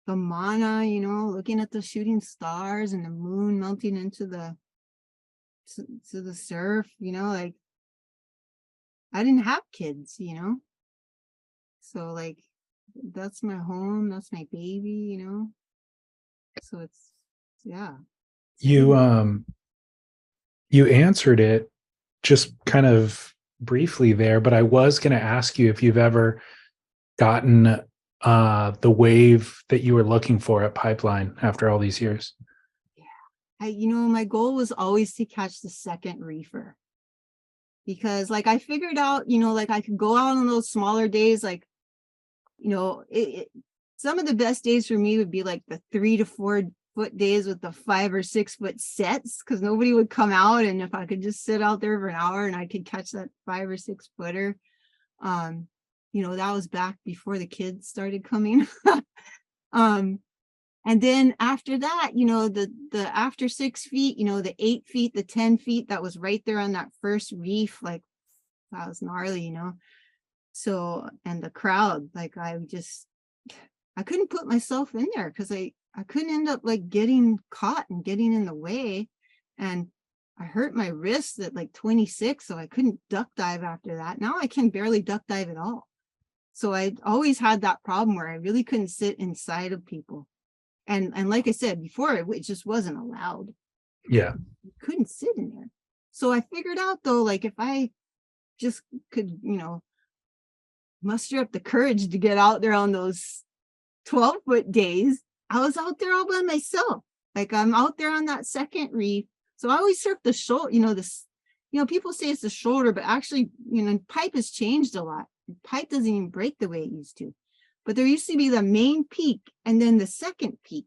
[SPEAKER 3] mana, looking at the shooting stars and the moon melting into to the surf. Like I didn't have kids. So like that's my home, that's my baby. So it's yeah. It's
[SPEAKER 1] You
[SPEAKER 3] pretty
[SPEAKER 1] you answered it just kind of briefly there, but I was going to ask you if you've ever gotten the wave that you were looking for at Pipeline after all these years?
[SPEAKER 3] My goal was always to catch the second reefer, because like I figured out, like I could go out on those smaller days, like, some of the best days for me would be like the 3 to 4 foot days with the 5 or 6 foot sets, because nobody would come out, and if I could just sit out there for an hour and I could catch that 5 or 6 footer, that was back before the kids started coming. And then after that, the after 6 feet, the 8 feet, the 10 feet, that was right there on that first reef, like that was gnarly. So, and the crowd, like I couldn't put myself in there because I couldn't end up like getting caught and getting in the way. And I hurt my wrist at like 26, so I couldn't duck dive after that. Now I can barely duck dive at all. So I always had that problem where I really couldn't sit inside of people. And like I said before, it just wasn't allowed.
[SPEAKER 1] Yeah.
[SPEAKER 3] You couldn't sit in there. So I figured out though, like if I just could, muster up the courage to get out there on those 12-foot days, I was out there all by myself. Like I'm out there on that second reef. So I always surf the shoulder, people say it's the shoulder, but actually, pipe has changed a lot. Pipe doesn't even break the way it used to. But there used to be the main peak and then the second peak.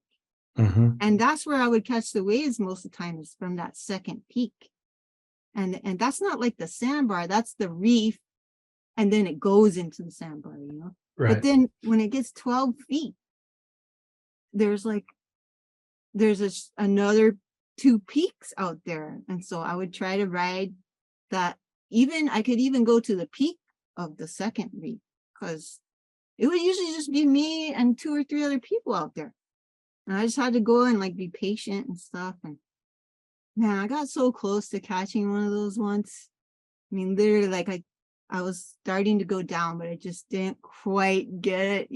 [SPEAKER 1] Mm-hmm.
[SPEAKER 3] And that's where I would catch the waves most of the time, is from that second peak. And that's not like the sandbar, that's the reef. And then it goes into the sandbar,
[SPEAKER 1] Right.
[SPEAKER 3] But then when it gets 12 feet, there's another 2 peaks out there. And so I would try to ride that. I could even go to the peak of the second reef, because it would usually just be me and 2 or 3 other people out there. And I just had to go and like be patient and stuff. And man, I got so close to catching one of those once. I mean, literally, like I was starting to go down, but I just didn't quite get it.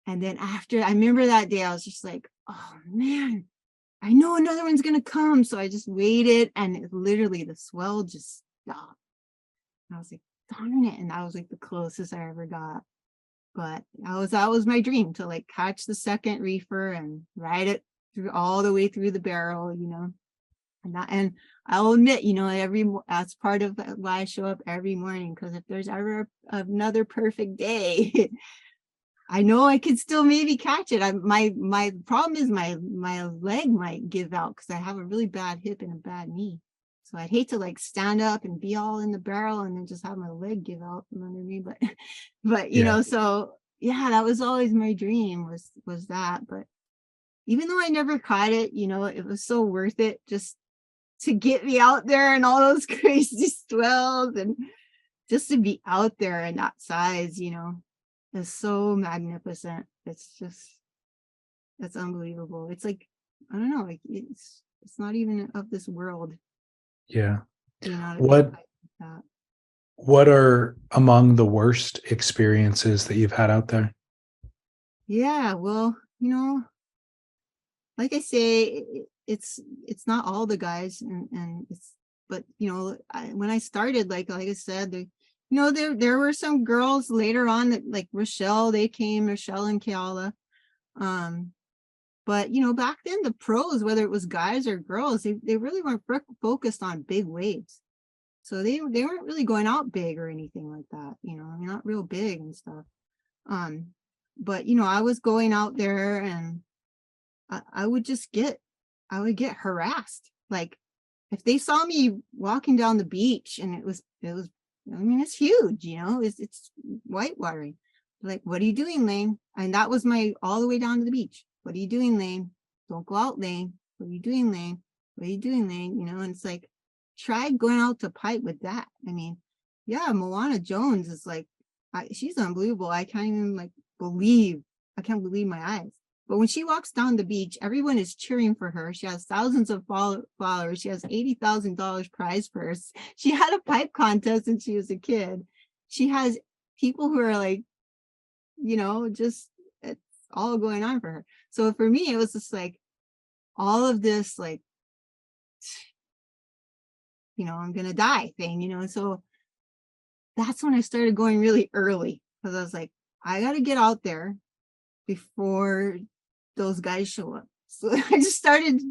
[SPEAKER 3] And then after, I remember that day, I was just like, oh man, I know another one's going to come. So I just waited, and literally the swell just stopped. And I was like, darn it. And that was like the closest I ever got. But that was my dream, to like catch the second reefer and ride it through all the way through the barrel, and I'll admit, that's part of why I show up every morning, because if there's ever another perfect day, I know I could still maybe catch it. My problem is my leg might give out, because I have a really bad hip and a bad knee. So I'd hate to like stand up and be all in the barrel and then just have my leg give out from under me. But so yeah, that was always my dream, was that. But even though I never caught it, it was so worth it just to get me out there and all those crazy swells, and just to be out there in that size, is so magnificent. It's unbelievable. It's like, I don't know, like it's not even of this world.
[SPEAKER 1] Yeah.
[SPEAKER 3] What
[SPEAKER 1] are among the worst experiences that you've had out there?
[SPEAKER 3] Yeah, well, like I say, it's not all the guys, and it's, but when I started, like I said, there were some girls later on that, like Rochelle and Kiala, but back then the pros, whether it was guys or girls, they really weren't focused on big waves. So they weren't really going out big or anything like that, not real big and stuff. But I was going out there, and I would get harassed. Like if they saw me walking down the beach, and it was, I mean, it's huge, it's whitewatering. Like, what are you doing, Lane? And that was all the way down to the beach. What are you doing, Lane? Don't go out, Lane. What are you doing, Lane? What are you doing, Lane? And it's like, try going out to pipe with that. I mean, yeah, Moana Jones is like, she's unbelievable. I can't believe my eyes. But when she walks down the beach, everyone is cheering for her. She has thousands of followers. She has $80,000 prize purse. She had a pipe contest when she was a kid. She has people who are like, just, it's all going on for her. So for me, it was just like all of this, like, I'm going to die thing, so that's when I started going really early. because I was like, I got to get out there before those guys show up. So I just started,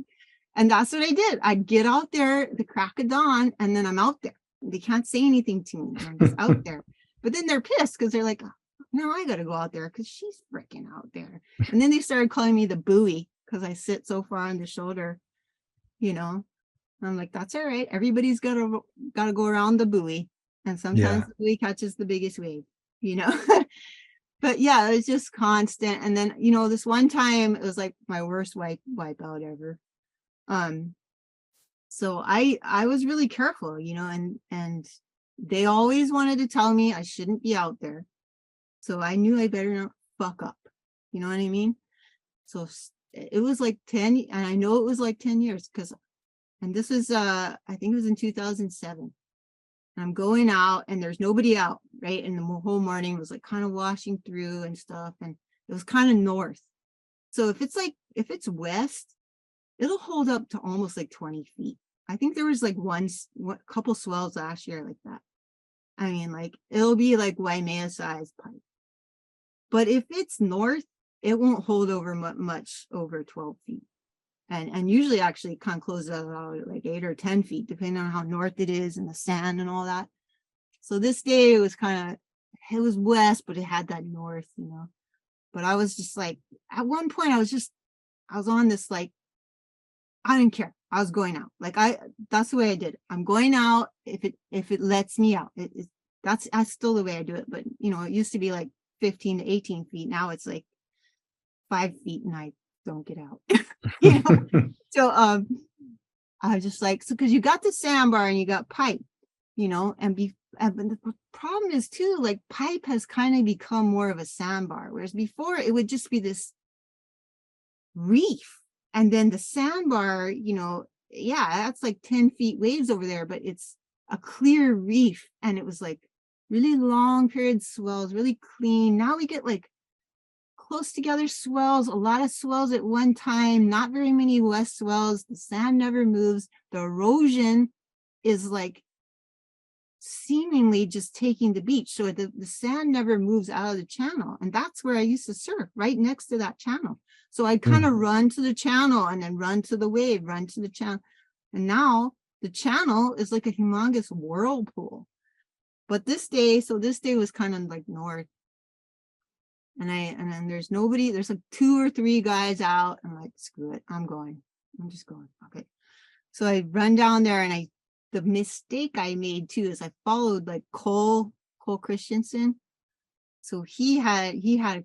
[SPEAKER 3] and that's what I did. I'd get out there at the crack of dawn, and then I'm out there. They can't say anything to me. I'm just out there. But then they're pissed because they're like, no, I got to go out there because she's freaking out there. And then they started calling me the buoy because I sit so far on the shoulder, you know. I'm like, that's all right. Everybody's gotta go around the buoy. And sometimes the buoy catches the biggest wave, you know. But yeah, it was just constant. And then, you know, this one time it was like my worst wipe out ever. So I was really careful, you know, and they always wanted to tell me I shouldn't be out there. So I knew I better not fuck up. You know what I mean? So it was like 10, and I know it was like 10 years because, and this was, I think it was in 2007. I'm going out and there's nobody out, right? And the whole morning was like kind of washing through and stuff. And it was kind of north. So if it's west, it'll hold up to almost like 20 feet. I think there was like couple swells last year like that. I mean, like it'll be like Waimea size pipe. But if it's north, it won't hold over much over 12 feet. And usually actually kind of closes out at like 8 or 10 feet, depending on how north it is and the sand and all that. So this day it was it was west, but it had that north, you know. But I was just like, at one point I was on this, like, I didn't care. I was going out. Like that's the way I did it. I'm going out if it lets me out. That's still the way I do it. But you know, it used to be like 15 to 18 feet. Now it's like 5 feet and I don't get out. You know? So I was just like, so because you got the sandbar and you got pipe, you know, but the problem is too, like pipe has kind of become more of a sandbar, whereas before it would just be this reef. And then the sandbar, you know, yeah, that's like 10 feet waves over there, but it's a clear reef. And it was like really long period swells, really clean. Now we get like close together swells, a lot of swells at one time, not very many west swells. The sand never moves. The erosion is like seemingly just taking the beach. So the sand never moves out of the channel. And that's where I used to surf, right next to that channel. So I'd kind of run to the channel and then run to the wave, run to the channel. And now the channel is like a humongous whirlpool. But this day was kind of like north. And then there's nobody, there's like 2 or 3 guys out. I'm like, screw it, I'm just going. Okay. So I run down there, and the mistake I made too is I followed like Cole Christensen. So he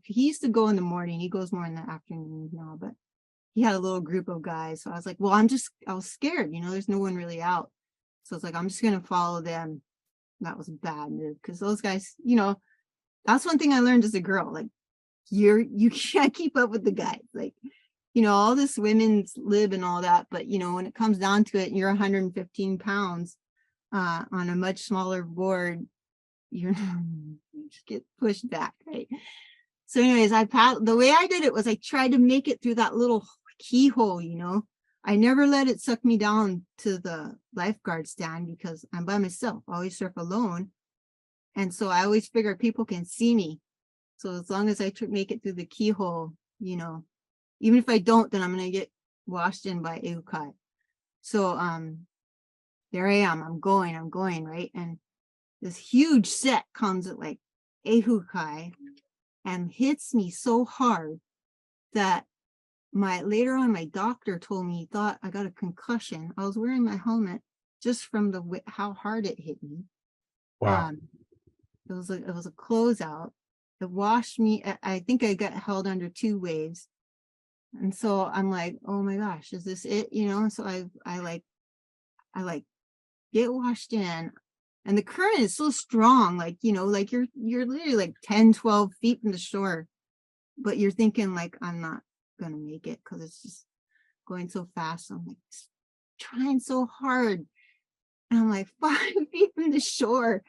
[SPEAKER 3] used to go in the morning. He goes more in the afternoon now, but he had a little group of guys. So I was like, well, I was scared, you know, there's no one really out. So it's like, I'm just going to follow them. That was a bad move because those guys, you know, that's one thing I learned as a girl. Like you can't keep up with the guys. Like, you know, all this women's lib and all that. But, you know, when it comes down to it, and you're 115 pounds on a much smaller board, you just get pushed back, right? So anyways, the way I did it was I tried to make it through that little keyhole, you know. I never let it suck me down to the lifeguard stand because I'm by myself. I always surf alone. And so I always figure people can see me. So as long as I make it through the keyhole, you know, even if I don't, then I'm going to get washed in by Eukai. So there I am. I'm going, right? And this huge set comes at like Ehukai and hits me so hard that later on my doctor told me he thought I got a concussion. I was wearing my helmet just from how hard it hit me.
[SPEAKER 1] Wow.
[SPEAKER 3] It was a closeout. It washed me. I think I got held under 2 waves. And so I'm like, oh my gosh, is this it? You know, so I get washed in, and the current is so strong, like, you know, like you're literally like 10, 12 feet from the shore, but you're thinking like, I'm not gonna make it because it's just going so fast. I'm like trying so hard, and I'm like 5 feet from the shore,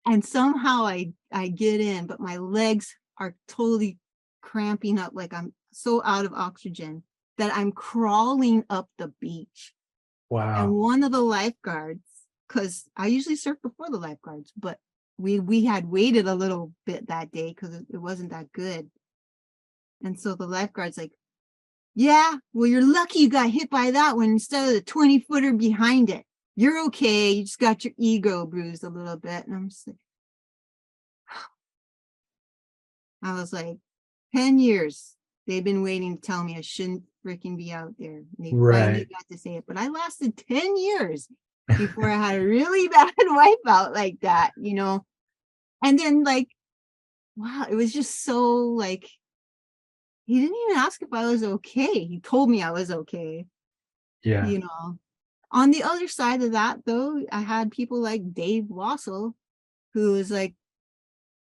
[SPEAKER 3] and somehow I get in, but my legs are totally cramping up, like I'm so out of oxygen that I'm crawling up the beach.
[SPEAKER 1] Wow.
[SPEAKER 3] And one of the lifeguards, because I usually surf before the lifeguards, but we had waited a little bit that day because it wasn't that good. And so the lifeguard's like, yeah, well, you're lucky you got hit by that one instead of the 20-footer behind it. You're okay. You just got your ego bruised a little bit. And I'm just like, I was like, 10 years they've been waiting to tell me I shouldn't freaking be out there. And they finally
[SPEAKER 1] Right.
[SPEAKER 3] got to say it. But I lasted 10 years before I had a really bad wipeout like that, you know. And then like, wow, it was just so like, he didn't even ask if I was okay. He told me I was okay,
[SPEAKER 1] Yeah.
[SPEAKER 3] you know. On the other side of that, though, I had people like Dave Wassel, who was like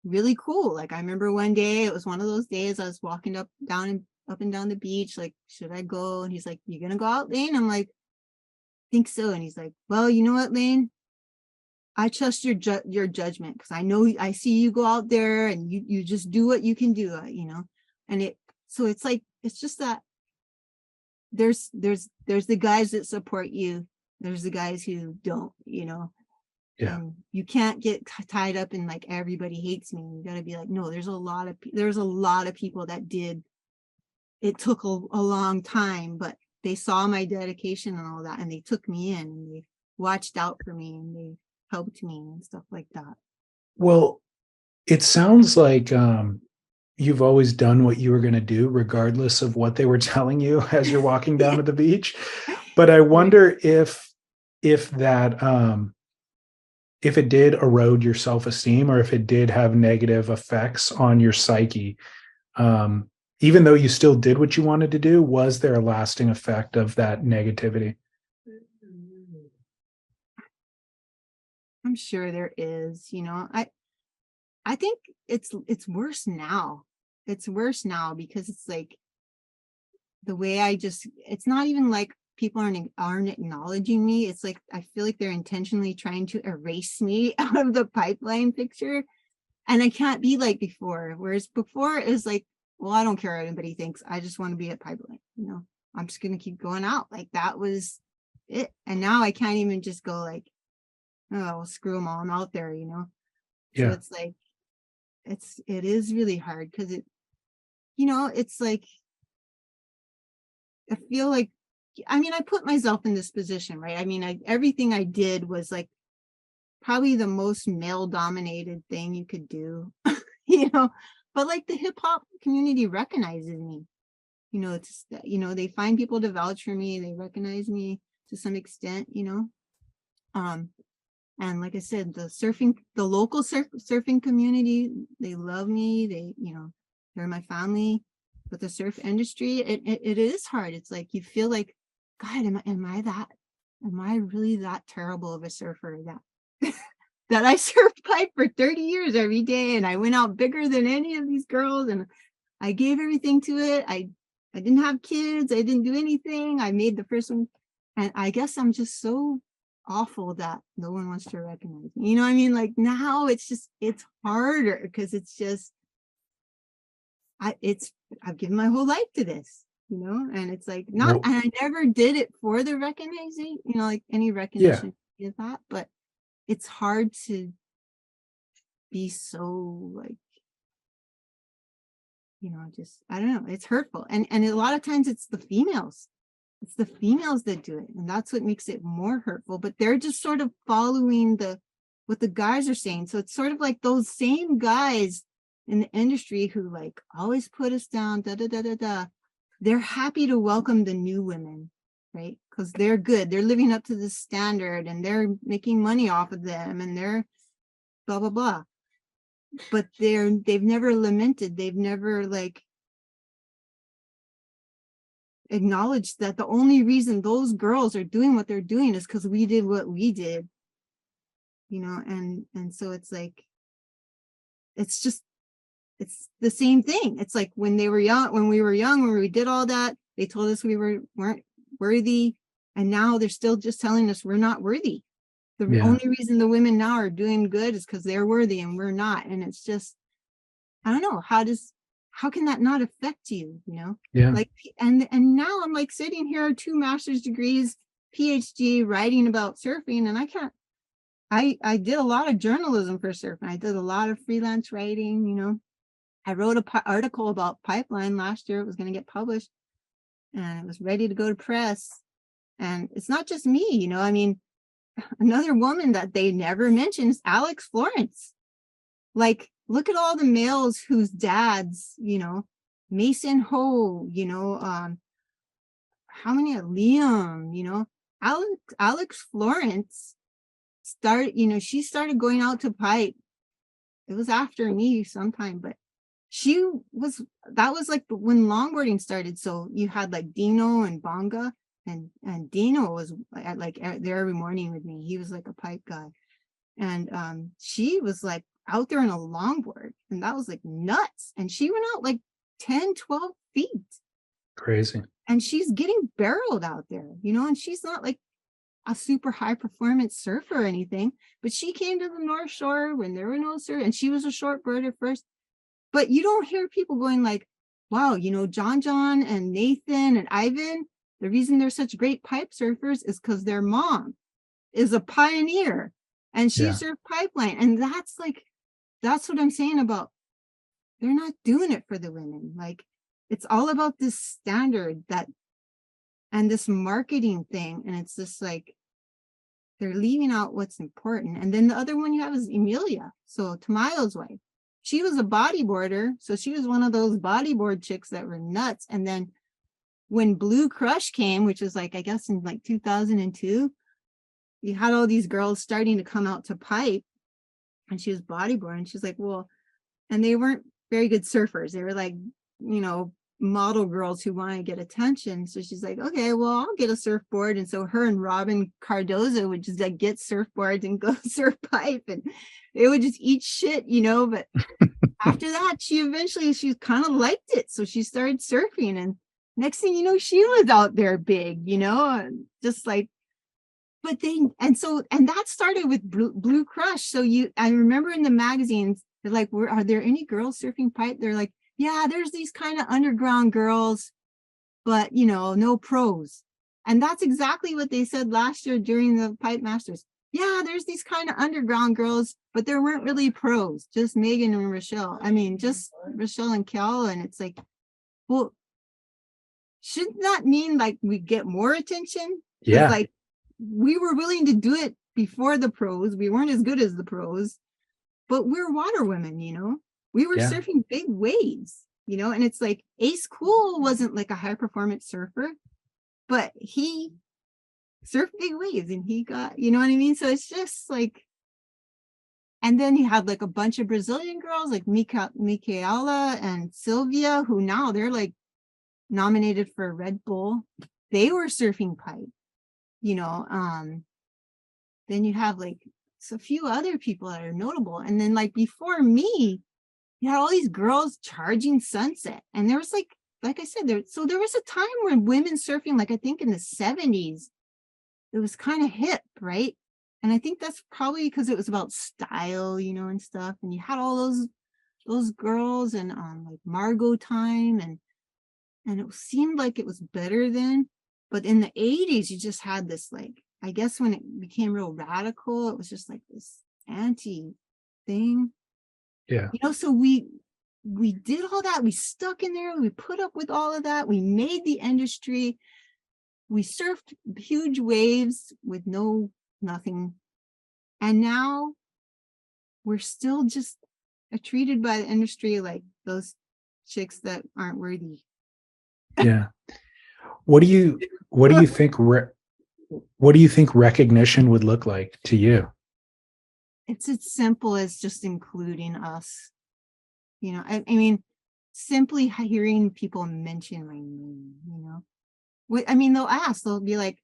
[SPEAKER 3] really cool. Like I remember one day, it was one of those days I was walking up and down the beach, like, should I go? And he's like, you gonna go out, Lane? I'm like, think so. And he's like, well, you know what, Lane? I trust your judgment because I know I see you go out there and you just do what you can do, you know. And it's like it's just that there's the guys that support you, there's the guys who don't, you know.
[SPEAKER 1] Yeah.
[SPEAKER 3] And you can't get tied up in like everybody hates me. You got to be like, no, there's a lot of people that did. It took a long time, but they saw my dedication and all that, and they took me in and they watched out for me and they helped me and stuff like that.
[SPEAKER 1] Well, it sounds like you've always done what you were going to do, regardless of what they were telling you as you're walking down to the beach. But I wonder if that if it did erode your self-esteem or if it did have negative effects on your psyche. Even though you still did what you wanted to do, was there a lasting effect of that negativity?
[SPEAKER 3] I'm sure there is, you know. I think it's worse now. It's worse now because it's like the way it's not even like people aren't acknowledging me. It's like I feel like they're intentionally trying to erase me out of the pipeline picture. And I can't be like before. Whereas before it was like, well, I don't care what anybody thinks. I just want to be at pipeline, you know. I'm just gonna keep going out. Like that was it. And now I can't even just go like, oh, well, screw them all, I'm out there, you know. So
[SPEAKER 1] Yeah.
[SPEAKER 3] it's like it is really hard because it, you know, it's like I feel like, I mean, I put myself in this position, right? I mean, everything I did was like probably the most male dominated thing you could do, you know, but like the hip hop community recognizes me, you know. It's, you know, they find people to vouch for me, they recognize me to some extent, you know. And like I said, the local surfing community, they love me. They, you know, they're my family. But the surf industry, it is hard. It's like you feel like, God, am I really that terrible of a surfer that that I surfed pipe for 30 years every day and I went out bigger than any of these girls and I gave everything to it. I didn't have kids. I didn't do anything. I made the first one. And I guess I'm just so awful that no one wants to recognize me. You know what I mean? Like now it's harder because it's just, I've given my whole life to this, you know, and it's like and I never did it for the recognizing, you know, like any recognition of that, but it's hard to be so like, you know, just, I don't know, it's hurtful. And a lot of times it's the females that do it. And that's what makes it more hurtful, but they're just sort of following what the guys are saying. So it's sort of like those same guys in the industry who like always put us down, they're happy to welcome the new women, right? Because they're good. They're living up to the standard and they're making money off of them and they're blah, blah, blah. But they've never lamented. They've never like acknowledged that the only reason those girls are doing what they're doing is because we did what we did, you know. And so it's like, it's the same thing. It's like when we were young, when we did all that, they told us we weren't worthy. And now they're still just telling us we're not worthy. The only reason the women now are doing good is because they're worthy and we're not. And it's just, I don't know, how can that not affect you, you know?
[SPEAKER 1] Yeah.
[SPEAKER 3] Like, and now I'm like sitting here, 2 master's degrees, PhD, writing about surfing, and I can't, I did a lot of journalism for surfing. I did a lot of freelance writing, you know. I wrote a article about pipeline last year. It was going to get published and it was ready to go to press. And it's not just me, you know, I mean, another woman that they never mention is Alex Florence. Like, look at all the males whose dads, you know, Mason Ho, you know, how many are Liam, you know, Alex Florence she started going out to pipe. It was after me sometime, but that was like when longboarding started. So you had like Dino and Bonga, and Dino was there every morning with me. He was like a pipe guy. And she was like out there in a longboard, and that was like nuts. And she went out like 10, 12 feet.
[SPEAKER 1] Crazy.
[SPEAKER 3] And she's getting barreled out there, you know, and she's not like a super high performance surfer or anything, but she came to the North Shore when there were no surf, and she was a shortboarder first. But you don't hear people going like, wow, you know, John and Nathan and Ivan, the reason they're such great pipe surfers is because their mom is a pioneer and she surfed pipeline. And that's what I'm saying about, they're not doing it for the women. Like, it's all about this standard and this marketing thing. And it's just like, they're leaving out what's important. And then the other one you have is Emilia. So Tamayo's wife. She was a bodyboarder. So she was one of those bodyboard chicks that were nuts. And then when Blue Crush came, which was like, I guess in like 2002, you had all these girls starting to come out to pipe, and she was bodyboarding. She's like, well, and they weren't very good surfers. They were like, you know, model girls who want to get attention. So she's like, okay, well, I'll get a surfboard. And so her and Robin Cardozo would just like get surfboards and go surf pipe, and they would just eat shit, you know. But after that, she kind of liked it. So she started surfing, and next thing you know, she was out there big, you know, just like, but and that started with Blue Crush. So I remember in the magazines, they're like, are there any girls surfing pipe? They're like, yeah, there's these kind of underground girls, but, you know, no pros. And that's exactly what they said last year during the Pipe Masters. Yeah, there's these kind of underground girls, but there weren't really pros, just Megan and Rochelle. I mean, just Rochelle and Kel. And it's like, well, shouldn't that mean like we get more attention?
[SPEAKER 1] Yeah.
[SPEAKER 3] Like, we were willing to do it before the pros. We weren't as good as the pros, but we're water women, you know. We were surfing big waves, you know, and it's like Ace Cool wasn't like a high performance surfer, but he surfed big waves and he got, you know what I mean? So it's just like, and then you had like a bunch of Brazilian girls like Micaela and Sylvia, who now they're like nominated for Red Bull. They were surfing pipe, you know. Then you have like a few other people that are notable. And then like before me, you had all these girls charging Sunset. And there was like I said, there was a time when women surfing, like I think in the 70s, it was kind of hip, right? And I think that's probably because it was about style, you know, and stuff. And you had all those girls and like Margot Time, and it seemed like it was better then. But in the 80s, you just had this, like, I guess when it became real radical, it was just like this anti thing.
[SPEAKER 1] Yeah.
[SPEAKER 3] You know, so we did all that. We stuck in there. We put up with all of that. We made the industry. We surfed huge waves with nothing. And now we're still just treated by the industry like those chicks that aren't worthy.
[SPEAKER 1] Yeah. What do you think recognition would look like to you?
[SPEAKER 3] It's as simple as just including us. You know, I mean, simply hearing people mention my name, you know. I mean, they'll be like,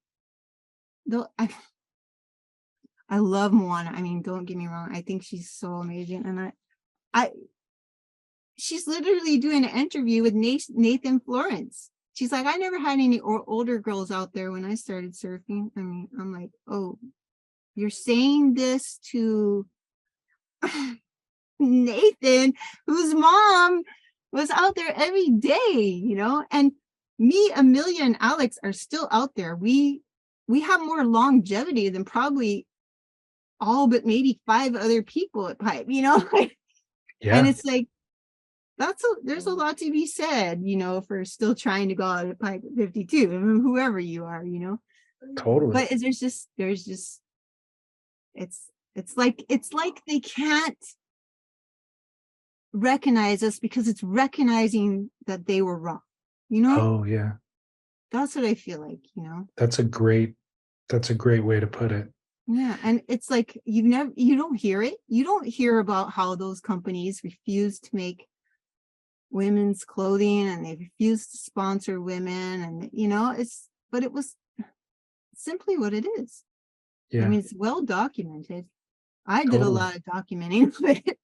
[SPEAKER 3] I love Moana. I mean, don't get me wrong. I think she's so amazing. And she's literally doing an interview with Nathan Florence. She's like, I never had any older girls out there when I started surfing. I mean, I'm like, oh, you're saying this to Nathan, whose mom was out there every day, you know? And me, Amelia, and Alex are still out there. We have more longevity than probably all but maybe 5 other people at pipe, and
[SPEAKER 1] Yeah,
[SPEAKER 3] it's like, there's a lot to be said, for still trying to go out at pipe at 52, I mean, whoever you are,
[SPEAKER 1] totally.
[SPEAKER 3] but there's just it's like they can't recognize us because it's recognizing that they were wrong,
[SPEAKER 1] Oh yeah.
[SPEAKER 3] that's what I feel like,
[SPEAKER 1] That's a great way to put it.
[SPEAKER 3] yeah. And it's like, you don't hear it, you don't hear about how those companies refuse to make women's clothing and they refuse to sponsor women, and but it was simply what it is. I
[SPEAKER 1] Yeah,
[SPEAKER 3] mean, it's well documented. I did a
[SPEAKER 1] totally.
[SPEAKER 3] lot of documenting of it.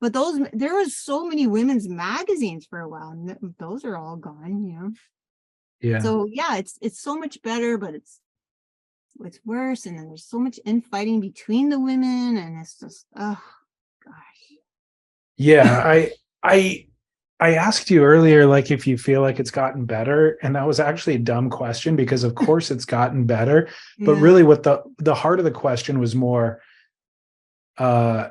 [SPEAKER 3] But there was so many women's magazines for a while, and those are all gone.
[SPEAKER 1] Yeah.
[SPEAKER 3] So yeah, it's so much better, but it's worse. And then there's so much infighting between the women, and it's just, oh gosh.
[SPEAKER 1] Yeah, I asked you earlier, like, if you feel like it's gotten better, and that was actually a dumb question because of course it's gotten better, but
[SPEAKER 3] Yeah.
[SPEAKER 1] really what the heart of the question was more, uh,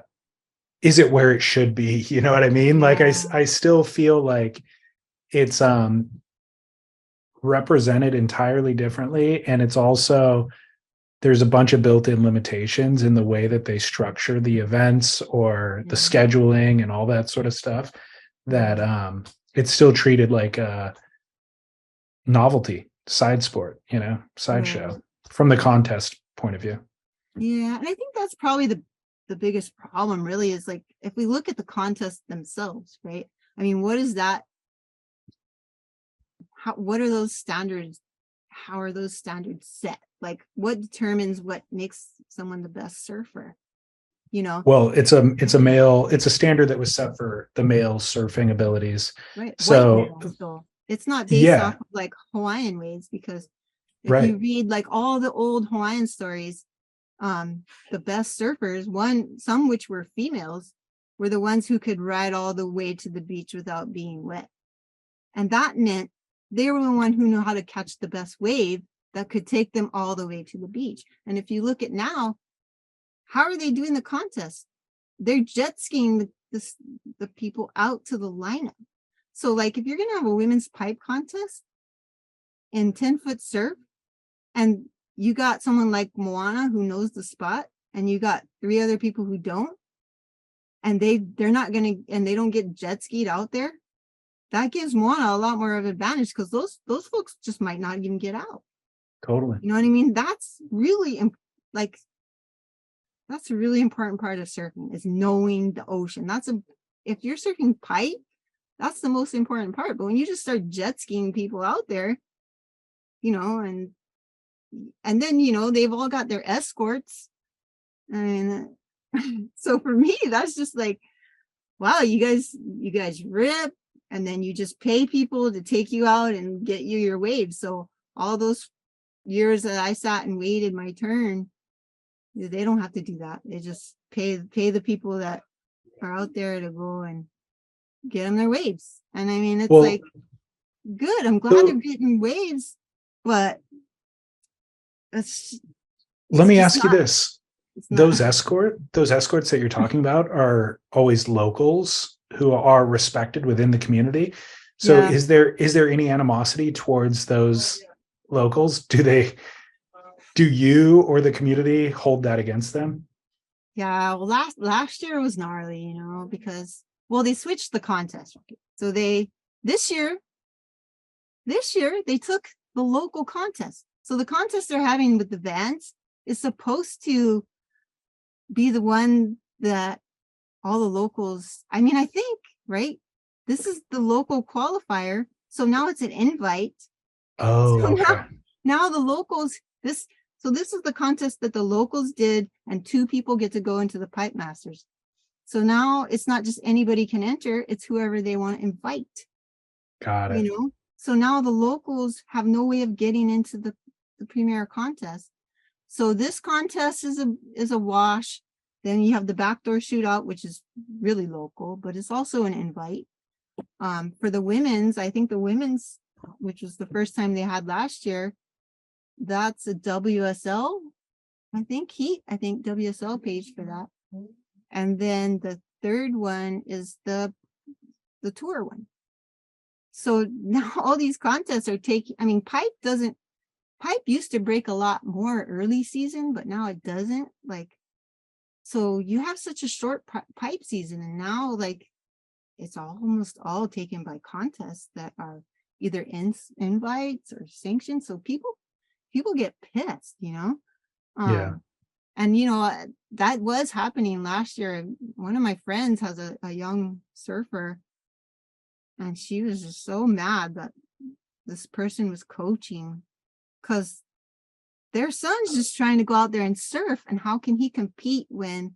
[SPEAKER 1] is it where it should be? You know what I mean? Like
[SPEAKER 3] Yeah.
[SPEAKER 1] I still feel like it's represented entirely differently, and it's also there's a bunch of built-in limitations in the way that they structure the events or the
[SPEAKER 3] Yeah.
[SPEAKER 1] scheduling and all that sort of stuff that it's still treated like a novelty side sport, sideshow
[SPEAKER 3] Right.
[SPEAKER 1] from the contest point of view.
[SPEAKER 3] Yeah. And I think that's probably the biggest problem, really, is like, if we look at the contests themselves, right? I mean, what is that? What are those standards? How are those standards set? Like, what determines what makes someone the best surfer?
[SPEAKER 1] Well, it's a standard that was set for the male surfing abilities.
[SPEAKER 3] Right? White
[SPEAKER 1] So
[SPEAKER 3] males, though. It's not based off
[SPEAKER 1] yeah,
[SPEAKER 3] of like Hawaiian waves, because if you
[SPEAKER 1] right.
[SPEAKER 3] read like all the old Hawaiian stories, the best surfers, some which were females, were the ones who could ride all the way to the beach without being wet. And that meant they were the one who knew how to catch the best wave that could take them all the way to the beach. And if you look at now, how are they doing the contest? They're jet skiing the people out to the lineup. So like, if you're going to have a women's pipe contest in 10-foot surf, and you got someone like Moana who knows the spot, and you got 3 other people who don't, and they're not going to, and they don't get jet skied out there, that gives Moana a lot more of an advantage, because those folks just might not even get out.
[SPEAKER 1] Totally.
[SPEAKER 3] You know what I mean? That's really like, that's a really important part of surfing, is knowing the ocean. If you're surfing pipe, that's the most important part. But when you just start jet skiing people out there, and then they've all got their escorts. I mean, so for me, that's just like, wow, you guys rip, and then you just pay people to take you out and get you your waves. So all those years that I sat and waited my turn, they don't have to do that. They just pay the people that are out there to go and get them their waves. And I mean, it's
[SPEAKER 1] Well,
[SPEAKER 3] like, good. I'm glad they're
[SPEAKER 1] so
[SPEAKER 3] getting waves, but it's
[SPEAKER 1] let
[SPEAKER 3] it's
[SPEAKER 1] me
[SPEAKER 3] just
[SPEAKER 1] ask you
[SPEAKER 3] not.
[SPEAKER 1] this.
[SPEAKER 3] It's not.
[SPEAKER 1] Those escorts that you're talking about are always locals who are respected within the community. So
[SPEAKER 3] Yeah.
[SPEAKER 1] is there any animosity towards those locals? Do you or the community hold that against them?
[SPEAKER 3] Yeah, well, last year was gnarly, because, well, they switched the contest, right? So this year they took the local contest. So the contest they're having with the vans is supposed to be the one that all the locals, I mean, I think, right? This is the local qualifier. So now it's an invite.
[SPEAKER 1] Oh,
[SPEAKER 3] So
[SPEAKER 1] okay.
[SPEAKER 3] now the locals, this is the contest that the locals did, and 2 people get to go into the pipe masters. So now it's not just anybody can enter, it's whoever they want to invite,
[SPEAKER 1] Got it.
[SPEAKER 3] So now the locals have no way of getting into the premier contest. So this contest is a wash. Then you have the backdoor shootout, which is really local, but it's also an invite. For the women's, I think the women's, which was the first time they had last year, that's a WSL I think WSL pays for that. And then the third one is the tour one. So now all these contests are taking, I mean, pipe used to break a lot more early season, but now it doesn't. Like, so you have such a short pipe season, and now like it's almost all taken by contests that are either invites or sanctioned. So people get pissed, you know.
[SPEAKER 1] Yeah.
[SPEAKER 3] And you know, that was happening last year. One of my friends has a young surfer, and she was just so mad that this person was coaching, because their son's just trying to go out there and surf, and how can he compete when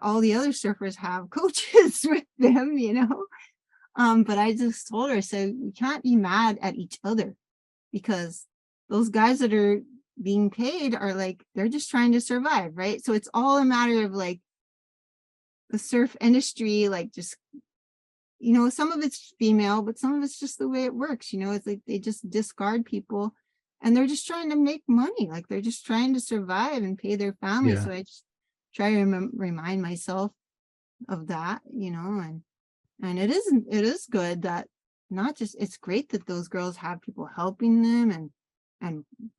[SPEAKER 3] all the other surfers have coaches with them, you know? But I just told her, so we can't be mad at each other, because those guys that are being paid are like, they're just trying to survive, right? So it's all a matter of like the surf industry, like just, you know, some of it's female, but some of it's just the way it works, you know. It's like they just discard people, and they're just trying to make money, like they're just trying to survive and pay their family.
[SPEAKER 1] Yeah.
[SPEAKER 3] So I just try to remind myself of that, you know. And it is good that not just, it's great that those girls have people helping them and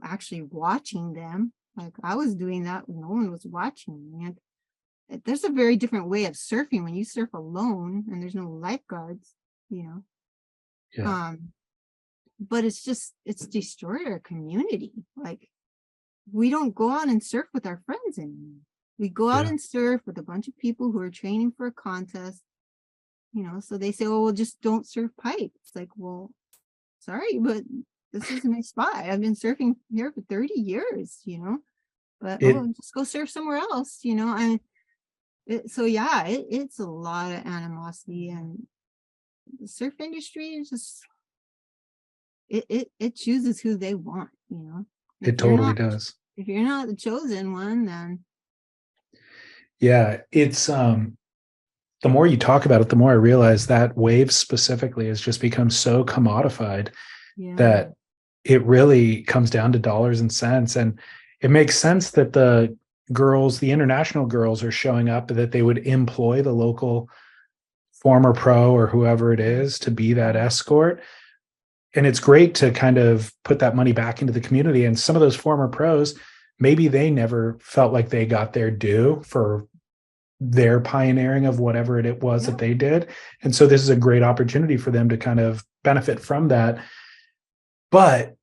[SPEAKER 3] actually watching them. Like I was doing that when no one was watching me. And there's a very different way of surfing when you surf alone and there's no lifeguards, you know.
[SPEAKER 1] Yeah.
[SPEAKER 3] But it's destroyed our community. Like we don't go out and surf with our friends anymore. We go out
[SPEAKER 1] Yeah.
[SPEAKER 3] and surf with a bunch of people who are training for a contest, you know. So they say, oh, well, just don't surf pipe. It's like, well, sorry, but this is my spot. I've been surfing here for 30 years, you know. But
[SPEAKER 1] It
[SPEAKER 3] just go surf somewhere else, you know. And so yeah, it's a lot of animosity, and the surf industry is just it chooses who they want, you know.
[SPEAKER 1] it totally does.
[SPEAKER 3] If you're not the chosen one, then
[SPEAKER 1] Yeah. It's the more you talk about it, the more I realize that wave specifically has just become so commodified
[SPEAKER 3] yeah,
[SPEAKER 1] that it really comes down to dollars and cents. And it makes sense that the international girls are showing up, that they would employ the local former pro or whoever it is to be that escort. And it's great to kind of put that money back into the community. And some of those former pros, maybe they never felt like they got their due for their pioneering of whatever it was that they did. And so this is a great opportunity for them to kind of benefit from that. But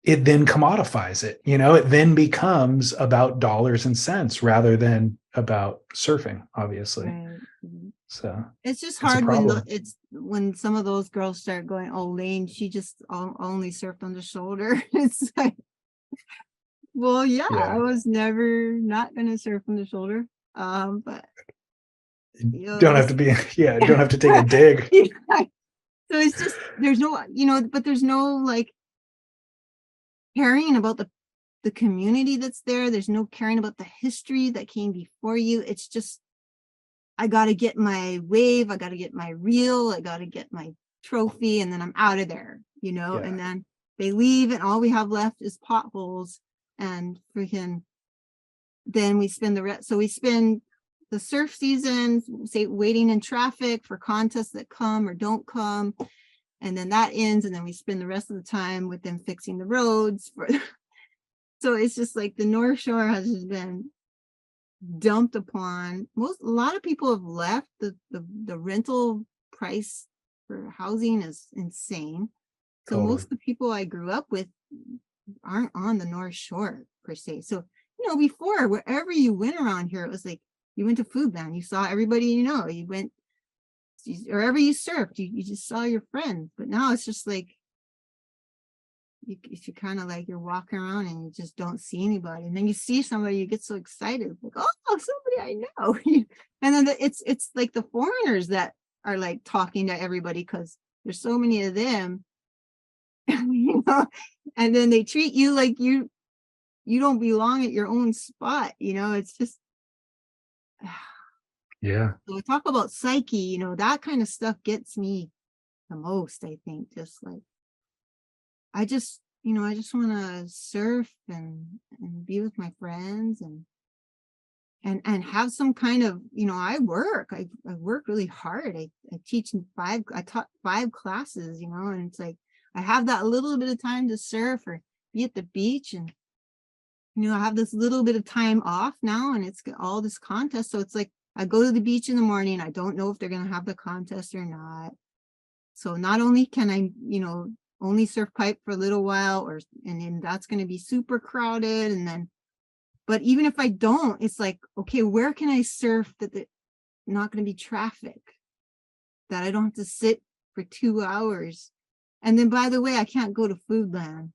[SPEAKER 1] it then commodifies it, you know, it then becomes about dollars and cents rather than about surfing, obviously.
[SPEAKER 3] right. Mhm.
[SPEAKER 1] So
[SPEAKER 3] It's just
[SPEAKER 1] it's a
[SPEAKER 3] hard when
[SPEAKER 1] problem.
[SPEAKER 3] when some of those girls start going, oh, Lane, she just only surfed on the shoulder. It's like, well, yeah, I
[SPEAKER 1] Yeah.
[SPEAKER 3] was never not gonna surf on the shoulder. But you know,
[SPEAKER 1] Don't have to be, yeah, don't have to take a dig.
[SPEAKER 3] yeah. So it's just, there's no, you know, but there's no like caring about the community that's there. There's no caring about the history that came before you. It's just, I got to get my wave, I got to get my reel, I got to get my trophy, and then I'm out of there, you know.
[SPEAKER 1] Yeah.
[SPEAKER 3] And then they leave, and all we have left is potholes and freaking. Then we spend the rest. So we spend the surf season, say, waiting in traffic for contests that come or don't come, and then that ends, and then we spend the rest of the time with them fixing the roads for. So it's just like the North Shore has just been dumped upon. A lot of people have left. The rental price for housing is insane. So
[SPEAKER 1] Totally.
[SPEAKER 3] most of the people I grew up with aren't on the North Shore per se. So, you know, before, wherever you went around here, it was like you went to food band, you saw everybody, you know, you went wherever you surfed, you just saw your friends. But now it's just like you kind of like, you're walking around and you just don't see anybody, and then you see somebody, you get so excited, like, oh, somebody I know. And then it's like the foreigners that are like talking to everybody, because there's so many of them. You know, and then they treat you like you don't belong at your own spot, you know. It's just
[SPEAKER 1] Yeah.
[SPEAKER 3] so we talk about psyche, you know, that kind of stuff gets me the most, I think. Just like, I just I just want to surf and be with my friends and have some kind of, I work really hard. I I taught 5 classes, and it's like I have that little bit of time to surf or be at the beach, and I have this little bit of time off now, and it's got all this contest. So it's like I go to the beach in the morning. I don't know if they're going to have the contest or not. So not only can I, only surf pipe for a little while, and then that's going to be super crowded. And then, but even if I don't, it's like, okay, where can I surf that not going to be traffic, that I don't have to sit for 2 hours. And then, by the way, I can't go to Foodland.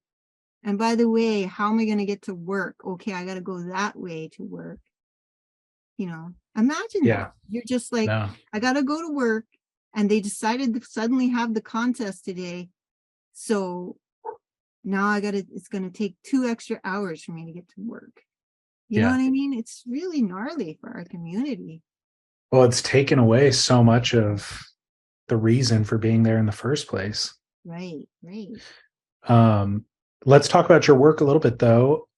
[SPEAKER 3] And by the way, how am I going to get to work? Okay, I got to go that way to work. Imagine that. You're just like,
[SPEAKER 1] No.
[SPEAKER 3] I got to go to work, and they decided to suddenly have the contest today. So now it's going to take 2 extra hours for me to get to work. You know what I mean? It's really gnarly for our community.
[SPEAKER 1] Well, it's taken away so much of the reason for being there in the first place.
[SPEAKER 3] Right.
[SPEAKER 1] Let's talk about your work a little bit, though.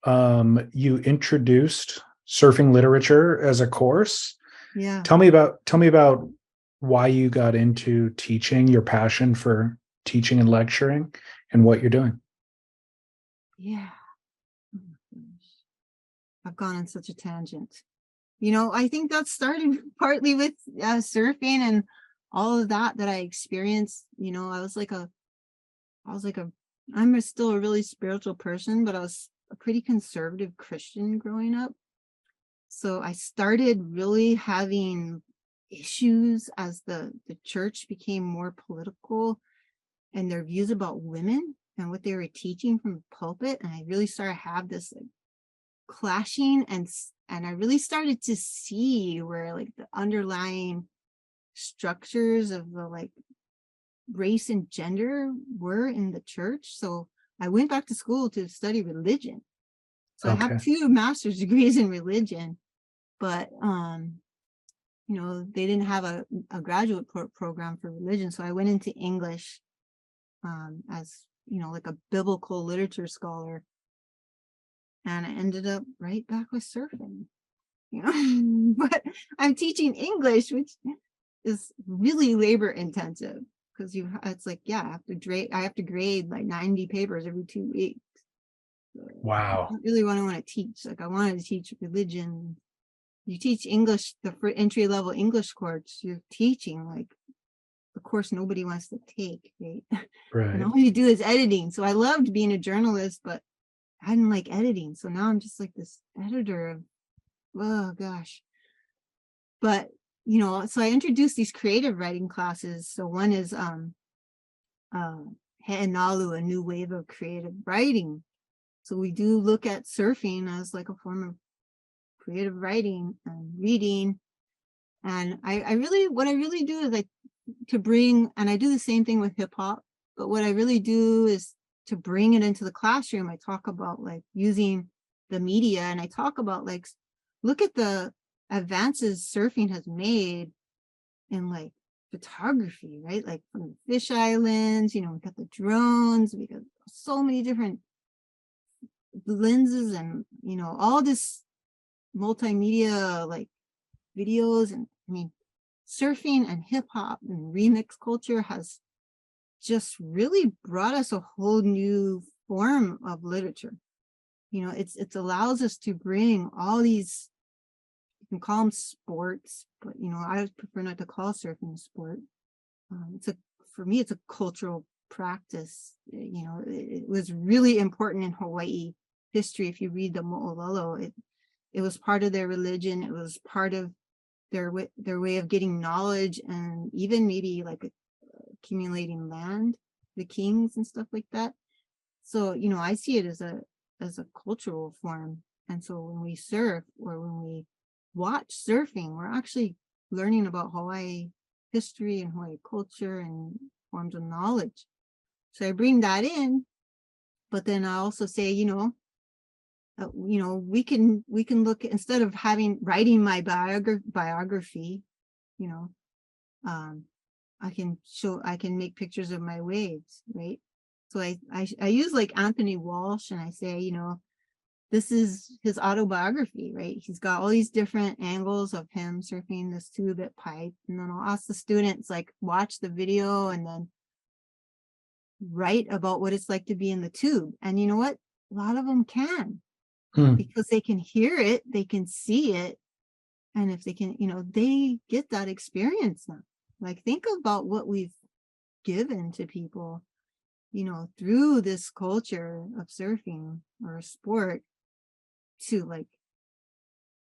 [SPEAKER 1] You introduced surfing literature as a course.
[SPEAKER 3] Yeah.
[SPEAKER 1] Tell me about why you got into teaching, your passion for teaching and lecturing, and what you're doing.
[SPEAKER 3] Yeah. Oh my gosh. I've gone on such a tangent. I think that started partly with surfing and all of that I experienced. I'm still a really spiritual person, but I was a pretty conservative Christian growing up. So I started really having issues as the church became more political and their views about women and what they were teaching from the pulpit. And I really started to have this clashing, and I really started to see where the underlying structures of the race and gender were in the church. So I went back to school to study religion. So I have 2 master's degrees in religion, but they didn't have a graduate program for religion. So I went into English as a biblical literature scholar, and I ended up right back with surfing. But I'm teaching English, which is really labor intensive, because it's like, I have to grade 90 papers every 2 weeks.
[SPEAKER 1] Wow.
[SPEAKER 3] Not really what I want to teach. I wanted to teach religion. You teach English, the entry level English course, you're teaching the course nobody wants to take, right? And all you do is editing. So I loved being a journalist, but I didn't like editing. So now I'm just this editor of, oh gosh. But so I introduced these creative writing classes. So one is He'enalu, a new wave of creative writing. So we do look at surfing as a form of creative writing and reading. And what I really do is to bring, and I do the same thing with hip hop, but what I really do is to bring it into the classroom. I talk about using the media, and I talk about look at the advances surfing has made in photography, right? From the fish islands, we got the drones, we got so many different lenses, and all this multimedia videos. And I mean, surfing and hip hop and remix culture has just really brought us a whole new form of literature. It allows us to bring all these, you can call them sports, but I prefer not to call surfing a sport. For me, it's a cultural practice. It was really important in Hawaii history. If you read the Mo'olelo, it was part of their religion. It was part of their way of getting knowledge, and even maybe accumulating land, the kings and stuff like that. So I see it as a cultural form. And so when we surf, or when we watch surfing, we're actually learning about Hawaii history and Hawaii culture and forms of knowledge. So I bring that in, but then I also say, we can look, instead of writing my biography, I can make pictures of my waves, right? So I use like Anthony Walsh, and I say, you know, this is his autobiography, right? He's got all these different angles of him surfing this 2-bit pipe. And then I'll ask the students, like, watch the video and then write about what it's like to be in the tube. And you know what? A lot of them can, because they can hear it, they can see it. And if they can, you know, they get that experience now. Like, think about what we've given to people, you know, through this culture of surfing or a sport, to like,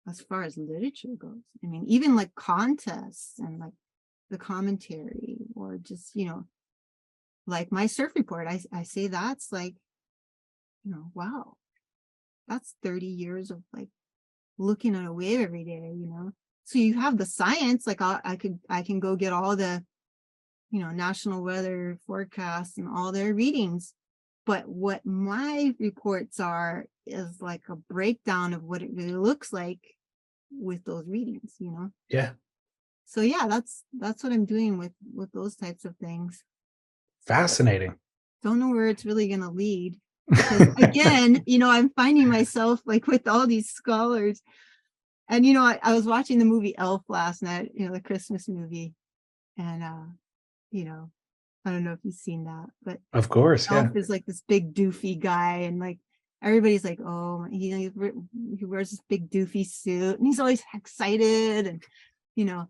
[SPEAKER 3] as far as literature goes. I mean, even like contests and like the commentary, or just, you know, like my surf report, I say that's like, you know, wow, that's 30 years of like looking at a wave every day, you know. So you have the science, like I can go get all the, you know, national weather forecasts and all their readings. But what my reports are is like a breakdown of what it really looks like with those readings, you know.
[SPEAKER 1] Yeah.
[SPEAKER 3] So yeah, that's what I'm doing with those types of things.
[SPEAKER 1] Fascinating.
[SPEAKER 3] Don't know where it's really going to lead, because again, you know, I'm finding myself like with all these scholars. And you know, I was watching the movie Elf last night, you know, the Christmas movie, and you know, I don't know if you've seen that, but
[SPEAKER 1] Of course, yeah.
[SPEAKER 3] Elf is like this big doofy guy, and like everybody's like, oh, he wears this big doofy suit, and he's always excited, and you know,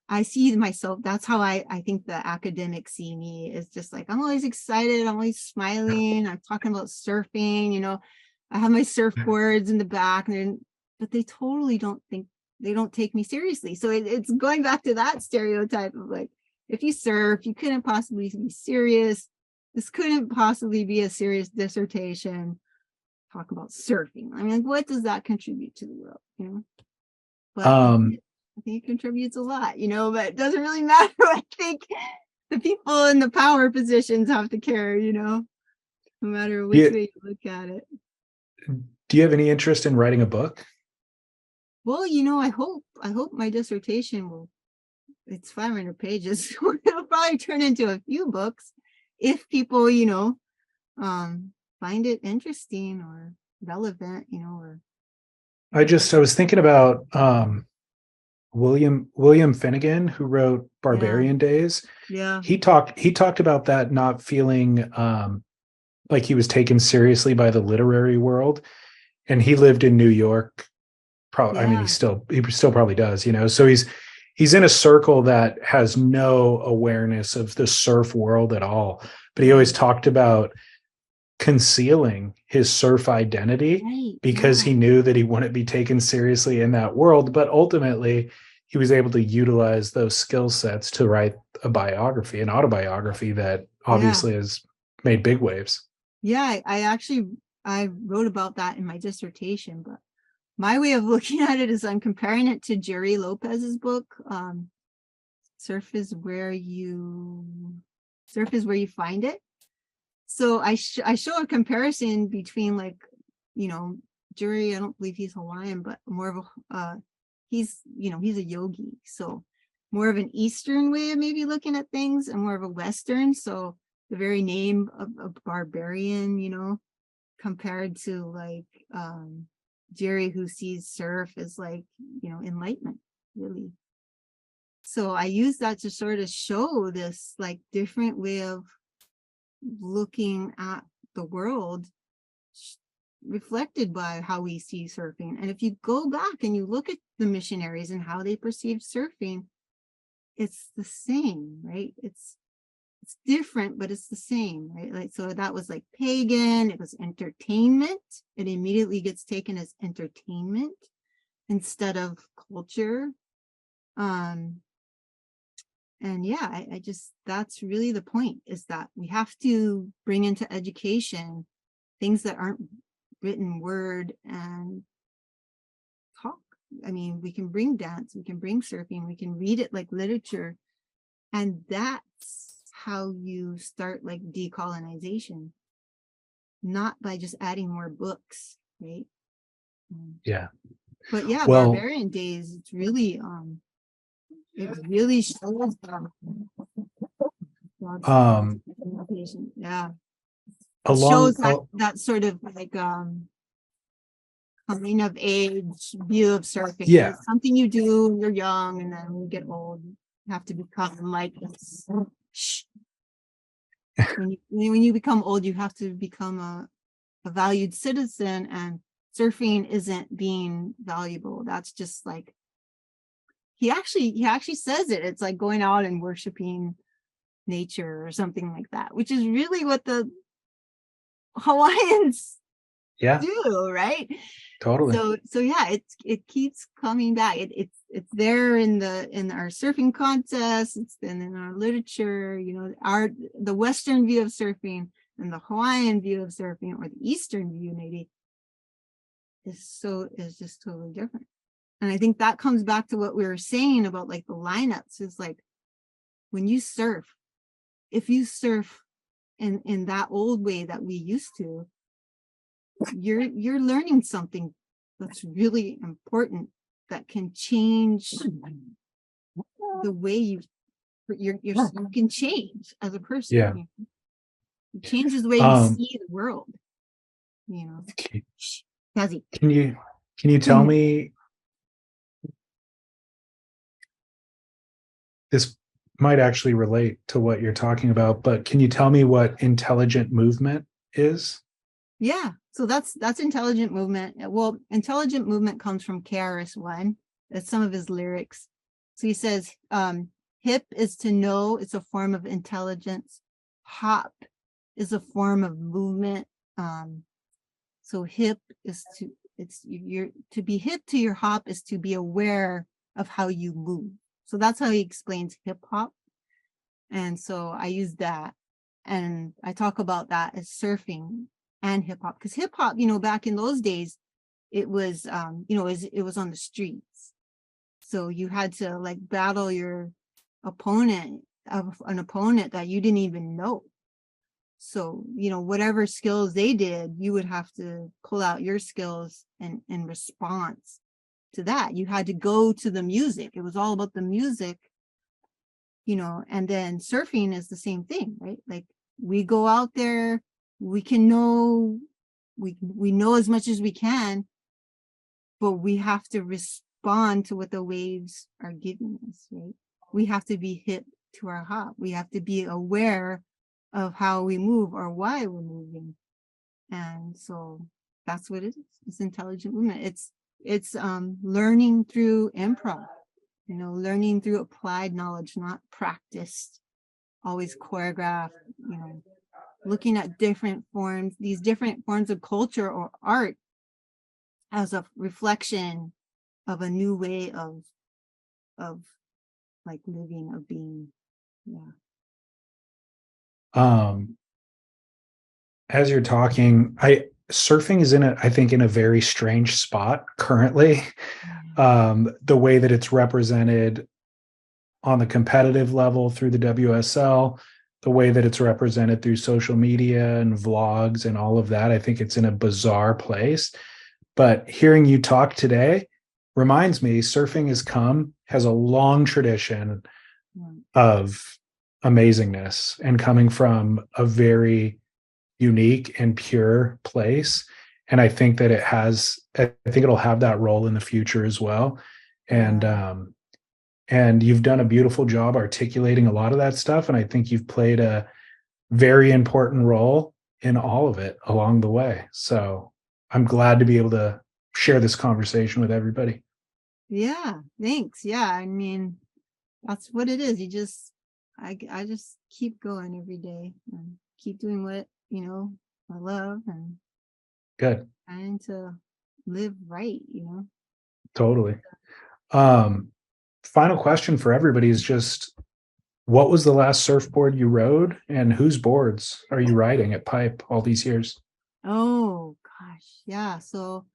[SPEAKER 3] I see myself. That's how I think the academics see me, is just like, I'm always excited, I'm always smiling, I'm talking about surfing, you know, I have my surfboards in the back, but they totally don't take me seriously. So it's going back to that stereotype of like, if you surf, you couldn't possibly be serious. This couldn't possibly be a serious dissertation. Talk about surfing. I mean, what does that contribute to the world, you know? But I think it contributes a lot, you know, but it doesn't really matter. I think the people in the power positions have to care, you know, no matter which way you look at it.
[SPEAKER 1] Do you have any interest in writing a book?
[SPEAKER 3] Well, you know, I hope my dissertation will, it's 500 pages. So it'll probably turn into a few books if people, you know, find it interesting or relevant, you know, or.
[SPEAKER 1] I was thinking about William Finnegan, who wrote Barbarian Days.
[SPEAKER 3] Yeah.
[SPEAKER 1] He talked about that, not feeling like he was taken seriously by the literary world. And he lived in New York. Probably, I mean, he still probably does, you know. So he's in a circle that has no awareness of the surf world at all. But he always talked about concealing his surf identity because he knew that he wouldn't be taken seriously in that world. But ultimately, he was able to utilize those skill sets to write an autobiography that obviously has made big waves. Yeah,
[SPEAKER 3] I wrote about that in my dissertation, but my way of looking at it is I'm comparing it to Jerry Lopez's book, Surf is Where You Find It. So I show a comparison between, like, you know, Jerry, I don't believe he's Hawaiian, but more of a, he's a yogi. So more of an Eastern way of maybe looking at things and more of a Western. So the very name of barbarian, you know, compared to like Jerry, who sees surf as like, you know, enlightenment, really. So I use that to sort of show this like different way of looking at the world, reflected by how we see surfing. And if you go back and you look at the missionaries and how they perceived surfing, it's the same, right? It's different, but it's the same, right? Like, so that was like pagan, it was entertainment. It immediately gets taken as entertainment instead of culture. And yeah, I just, that's really the point, is that we have to bring into education things that aren't written word and talk. I mean, we can bring dance, we can bring surfing, we can read it like literature. And that's how you start like decolonization, not by just adding more books, right?
[SPEAKER 1] Yeah.
[SPEAKER 3] But yeah, Barbarian Days, it's really it really shows
[SPEAKER 1] Um,
[SPEAKER 3] yeah. it shows that
[SPEAKER 1] along,
[SPEAKER 3] that sort of like coming of age view of surfing.
[SPEAKER 1] yeah,
[SPEAKER 3] It's something you do when you're young, and then when you get old, you have to become like this. Shh. When you become old, you have to become a valued citizen, and surfing isn't being valuable. That's just like he actually says it. It's like going out and worshiping nature or something like that, which is really what the Hawaiians
[SPEAKER 1] yeah,
[SPEAKER 3] do, right?
[SPEAKER 1] totally.
[SPEAKER 3] So yeah, it keeps coming back. It's there in our surfing contests. It's been in our literature. You know, the Western view of surfing and the Hawaiian view of surfing, or the Eastern view maybe, is just totally different. And I think that comes back to what we were saying about like the lineups. Is like when you surf, if you surf in that old way that we used to, you're learning something that's really important that can change the way you can change as a person.
[SPEAKER 1] Yeah.
[SPEAKER 3] It changes the way you see the world. You know, Kazi.
[SPEAKER 1] Can you tell me, this might actually relate to what you're talking about, but can you tell me what intelligent movement is?
[SPEAKER 3] Yeah, so that's intelligent movement. Well, intelligent movement comes from KRS-One. That's some of his lyrics. So he says, hip is to know, it's a form of intelligence. Hop is a form of movement. So hip is to be hip to your hop is to be aware of how you move. So that's how he explains hip hop. And so I use that, and I talk about that as surfing and hip hop, because hip hop, you know, back in those days, it was, it was on the streets. So you had to like battle your opponent of an opponent that you didn't even know. So, you know, whatever skills they did, you would have to pull out your skills in response to that. You had to go to the music. It was all about the music, you know. And then surfing is the same thing, right? Like we go out there, we know as much as we can, but we have to respond to what the waves are giving us, right? We have to be hip to our hop. We have to be aware of how we move or why we're moving. And so that's what it is. It's intelligent movement. It's learning through improv, you know, learning through applied knowledge, not practiced, always choreographed, you know, looking at different forms, these different forms of culture or art as a reflection of a new way of like living, of being. Yeah.
[SPEAKER 1] As you're talking, surfing is I think in a very strange spot currently. The way that it's represented on the competitive level through the WSL, the way that it's represented through social media and vlogs and all of that, I think it's in a bizarre place. But hearing you talk today reminds me surfing has a long tradition of amazingness and coming from a very unique and pure place. And I think that I think it'll have that role in the future as well. And you've done a beautiful job articulating a lot of that stuff. And I think you've played a very important role in all of it along the way. So I'm glad to be able to share this conversation with everybody.
[SPEAKER 3] Yeah, thanks. Yeah, I mean, that's what it is. I just keep going every day and keep doing what, you know, I love, and
[SPEAKER 1] Good.
[SPEAKER 3] trying to live right, you know.
[SPEAKER 1] Totally. Final question for everybody is just, what was the last surfboard you rode, and whose boards are you riding at Pipe all these years?
[SPEAKER 3] Oh gosh, yeah. So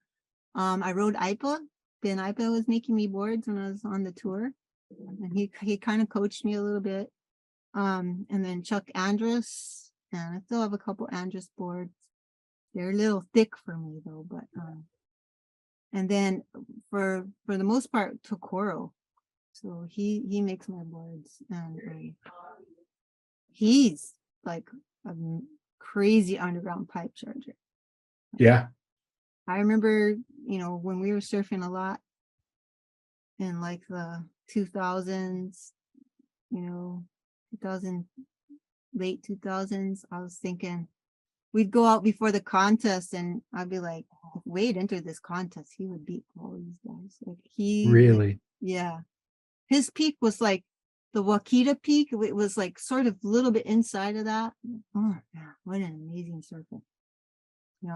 [SPEAKER 3] I rode Ipa. Ben Ipa was making me boards when I was on the tour, and he kind of coached me a little bit. And then Chuck Andrus, and I still have a couple Andrus boards. They're a little thick for me though, but and then for the most part, Tokoro. So he makes my boards, and he's like a crazy underground pipe charger.
[SPEAKER 1] Yeah.
[SPEAKER 3] I remember, when we were surfing a lot in like the 2000s, 2000, late 2000s, I was thinking we'd go out before the contest and I'd be like, if Wade entered this contest, he would beat all these guys. Like
[SPEAKER 1] Really?
[SPEAKER 3] Yeah. His peak was like the Wakita peak. It was like sort of a little bit inside of that. Oh, man, what an amazing surfer.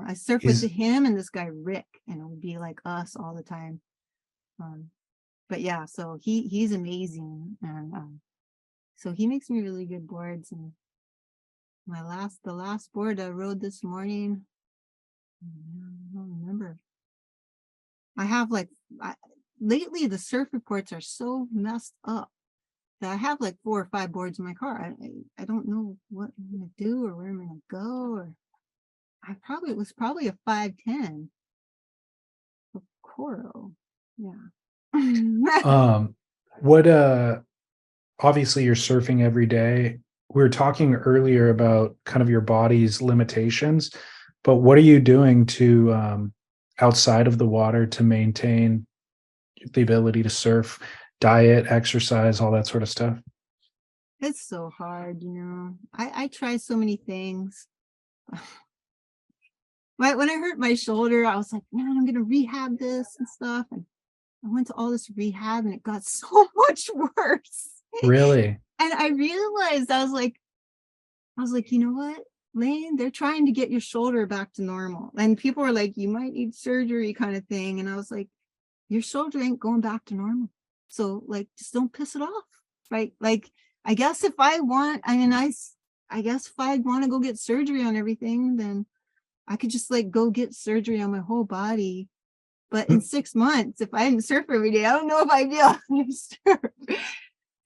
[SPEAKER 3] I surfed with him and this guy, Rick, and it would be like us all the time. But yeah, so he's amazing. And so he makes me really good boards. And the last board I rode this morning, I don't remember. I have lately the surf reports are so messed up that I have like 4 or 5 boards in my car. I don't know what I'm gonna do or where I'm gonna go. Or it was probably a 510 Coro. Yeah.
[SPEAKER 1] What obviously you're surfing every day. We were talking earlier about kind of your body's limitations, but what are you doing to outside of the water to maintain the ability to surf, diet, exercise, all that sort of stuff?
[SPEAKER 3] It's so hard, I try so many things. When I hurt my shoulder, I was like, man, I'm gonna rehab this and stuff. And I went to all this rehab and it got so much worse.
[SPEAKER 1] Really?
[SPEAKER 3] And I realized I was like, you know what, Lane, they're trying to get your shoulder back to normal. And people were like, you might need surgery kind of thing. And I was like, your shoulder ain't going back to normal. So like, just don't piss it off. Right. Like, I guess if I want, I guess if I want to go get surgery on everything, then I could just like go get surgery on my whole body. But in 6 months, if I didn't surf every day, I don't know if I'd be able to surf.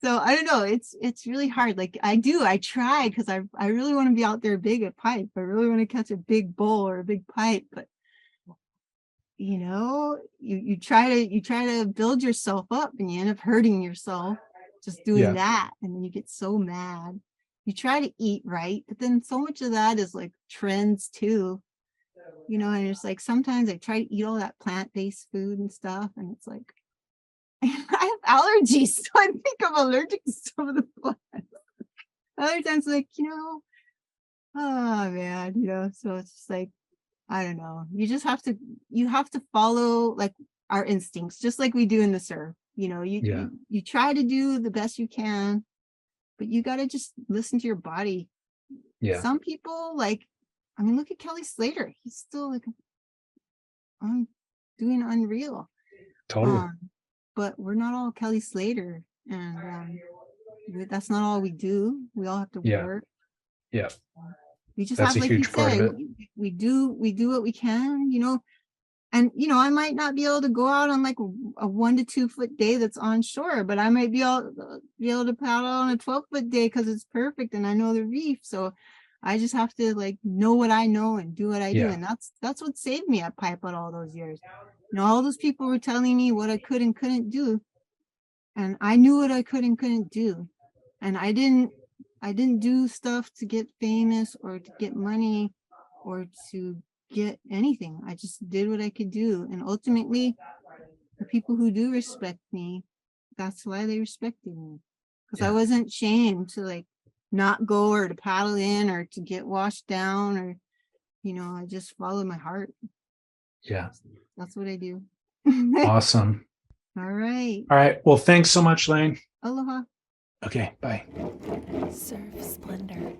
[SPEAKER 3] So I don't know. It's really hard. Like I try because I really want to be out there big at pipe. I really want to catch a big bull or a big pipe. But you try to build yourself up and you end up hurting yourself just doing that. And then you get so mad. You try to eat right, but then so much of that is like trends too. And it's like sometimes I try to eat all that plant-based food and stuff, and it's like I have allergies, so I think I'm allergic to some of the plants. Other times, like, oh man, so it's just like, I don't know. You have to follow like our instincts, just like we do in the surf. You try to do the best you can, but you got to just listen to your body.
[SPEAKER 1] Yeah.
[SPEAKER 3] Some people look at Kelly Slater. He's still like doing unreal.
[SPEAKER 1] Totally.
[SPEAKER 3] But we're not all Kelly Slater, and that's not all we do. We all have to work.
[SPEAKER 1] Yeah.
[SPEAKER 3] We just
[SPEAKER 1] That's
[SPEAKER 3] have,
[SPEAKER 1] a
[SPEAKER 3] like you
[SPEAKER 1] huge part of
[SPEAKER 3] said,
[SPEAKER 1] it.
[SPEAKER 3] we do what we can, and I might not be able to go out on like a 1 to 2 foot day that's on shore, but I might be able to paddle on a 12-foot day because it's perfect and I know the reef. So I just have to like know what I know and do what I do. And that's what saved me at Pipe out all those years. All those people were telling me what I could and couldn't do. And I knew what I could and couldn't do. And I didn't do stuff to get famous or to get money or to get anything. I just did what I could do. And ultimately, the people who do respect me, that's why they respected me. Because I wasn't shamed to like not go or to paddle in or to get washed down or, I just followed my heart.
[SPEAKER 1] Yeah.
[SPEAKER 3] That's what I do.
[SPEAKER 1] Awesome.
[SPEAKER 3] All right.
[SPEAKER 1] All right. Well, thanks so much, Lane.
[SPEAKER 3] Aloha.
[SPEAKER 1] Okay. Bye.
[SPEAKER 2] Surf Splendor.